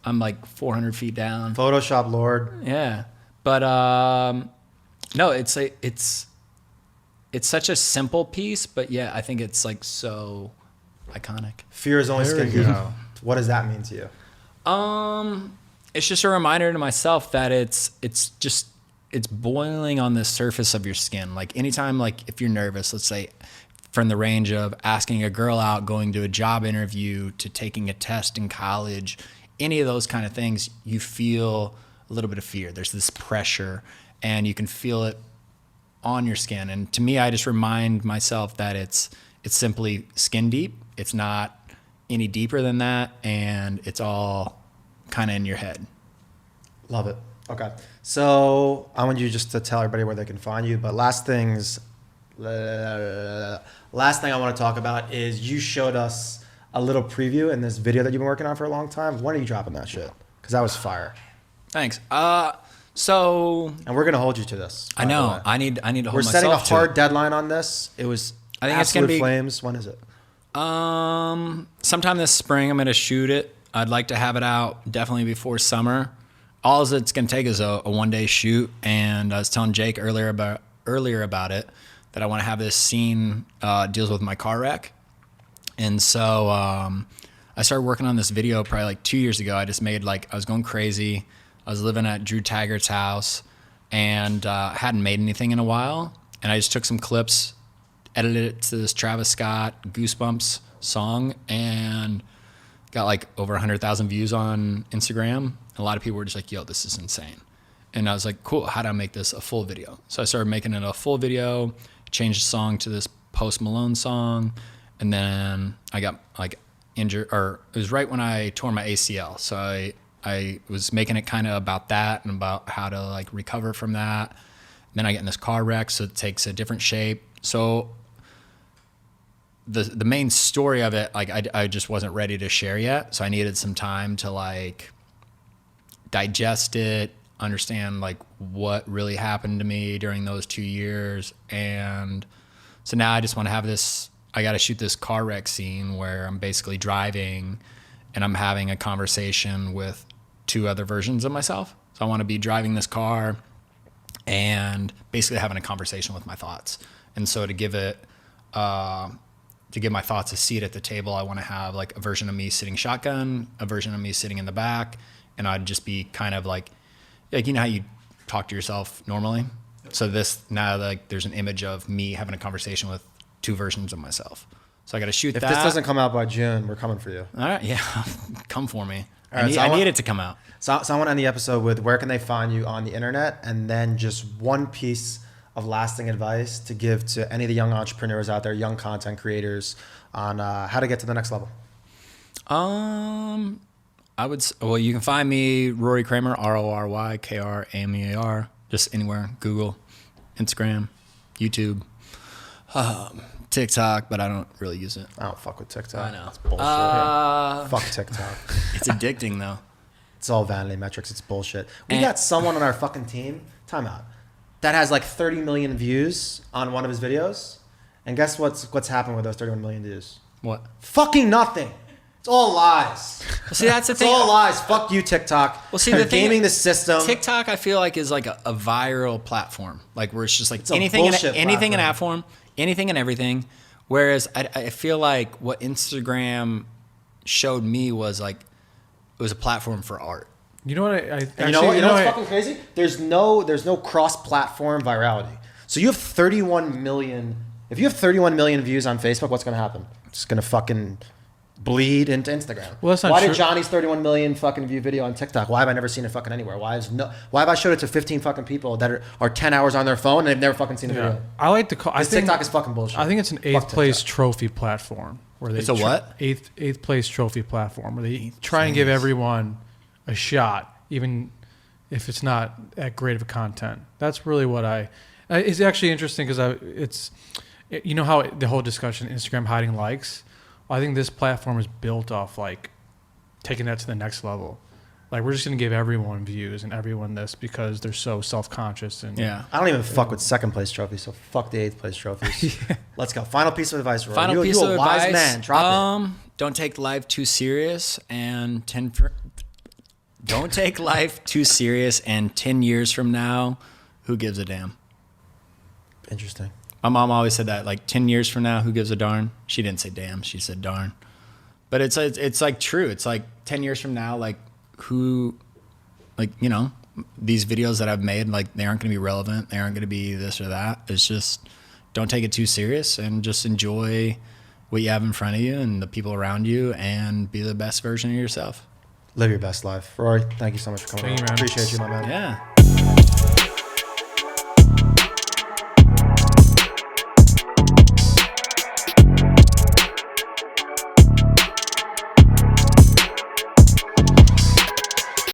I'm like 400 feet down.
Photoshop Lord.
Yeah. But no, it's such a simple piece, but yeah, I think it's like so iconic.
Fear is Only Skin Deep. What does that mean to you?
It's just a reminder to myself that it's boiling on the surface of your skin. Like anytime, like if you're nervous, let's say from the range of asking a girl out, going to a job interview, to taking a test in college, any of those kind of things, you feel a little bit of fear. There's this pressure and you can feel it on your skin. And to me, I just remind myself that it's simply skin deep. It's not any deeper than that, and it's all kind of in your head.
Love it. Okay. So I want you just to tell everybody where they can find you, but last thing I want to talk about is you showed us a little preview in this video that you've been working on for a long time. When are you dropping that shit? Because that was fire.
Thanks. So
And we're gonna hold you to this.
I know I need to hold
We're
myself
setting a
to
hard
it.
deadline on this. It was
I think it's gonna
Absolute
be
Flames. When is it?
sometime this spring. I'm gonna shoot it. I'd like to have it out definitely before summer. All it's gonna take is a 1-day shoot. And I was telling Jake earlier about it that I want to have this scene deals with my car wreck. And so I started working on this video probably like 2 years ago. I just made I was going crazy. I was living at Drew Taggart's house and hadn't made anything in a while. And I just took some clips, edited it to this Travis Scott Goosebumps song, and got like over 100,000 views on Instagram. A lot of people were just like, yo, this is insane. And I was like, cool, how do I make this a full video? So I started making it a full video, changed the song to this Post Malone song. And then I got like injured, or it was right when I tore my ACL. So I was making it kind of about that and about how to like recover from that. Then I get in this car wreck, so it takes a different shape. So the main story of it, like I just wasn't ready to share yet. So I needed some time to like digest it, understand like what really happened to me during those 2 years. And so now I just want to have this, I got to shoot this car wreck scene where I'm basically driving and I'm having a conversation with 2 other versions of myself. So I want to be driving this car and basically having a conversation with my thoughts. And so to give my thoughts a seat at the table, I want to have like a version of me sitting shotgun, a version of me sitting in the back, and I'd just be kind of like you know how you talk to yourself normally? So this, now like there's an image of me having a conversation with 2 versions of myself. So I got to shoot
If
that.
this doesn't come out by June, we're coming for you.
All right, yeah, come for me.
All right,
I need it to come out.
So I want to end the episode with where can they find you on the internet, and then just one piece of lasting advice to give to any of the young entrepreneurs out there, young content creators, on how to get to the next level.
Well, you can find me, Rory Kramer, RORYKRAMEAR, just anywhere, Google, Instagram, YouTube, TikTok, but I don't really use it.
I don't fuck with TikTok.
I know.
It's bullshit. Fuck TikTok.
It's addicting though.
It's all vanity metrics. It's bullshit. We got someone on our fucking team, timeout, that has like 30 million views on one of his videos. And guess what's happened with those 31 million views?
What?
Fucking nothing. It's all lies.
Well, see, that's the
It's
thing.
all lies. Fuck you, TikTok.
Well, see,
You're
the thing,
gaming the system.
TikTok, I feel like is like a viral platform, like where it's just like
a
anything in
bullshit
app form, anything and everything. Whereas I feel like what Instagram showed me was like it was a platform for art.
You know what?
You know what's fucking crazy? There's no cross-platform virality. So you have 31 million. If you have 31 million views on Facebook, what's gonna happen? It's gonna fucking bleed into Instagram.
Well, that's not
Why
true.
did Johnny's 31 million fucking view video on TikTok? Why have I never seen it fucking anywhere? Why have I showed it to 15 fucking people that are 10 hours on their phone and they've never fucking seen the video?
I like to call. I think
TikTok is fucking bullshit.
I think it's an
Fuck
8th place
TikTok.
trophy platform where they
It's a what?
eighth place trophy platform where they try and give everyone a shot, even if it's not that great of a content. That's really what it's actually interesting because you know how the whole discussion Instagram hiding likes. I think this platform is built off like taking that to the next level. Like we're just gonna give everyone views and everyone this because they're so self-conscious and
Yeah.
I don't even fuck with 2nd place trophies, so fuck the 8th place trophies. Let's go. Final piece of advice, Rory.
Final piece
you
of
a wise
advice.
man. Drop it.
Don't take life too serious, and 10 years from now, who gives a damn?
Interesting.
My mom always said that, like 10 years from now, who gives a darn? She didn't say damn, she said darn. But it's like true. It's like 10 years from now, like who, like, you know, these videos that I've made, like they aren't going to be relevant. They aren't going to be this or that. It's just don't take it too serious and just enjoy what you have in front of you and the people around you and be the best version of yourself.
Live your best life. Rory, thank you so much for coming
Thank
on.
you, man.
Appreciate you, my man.
Yeah.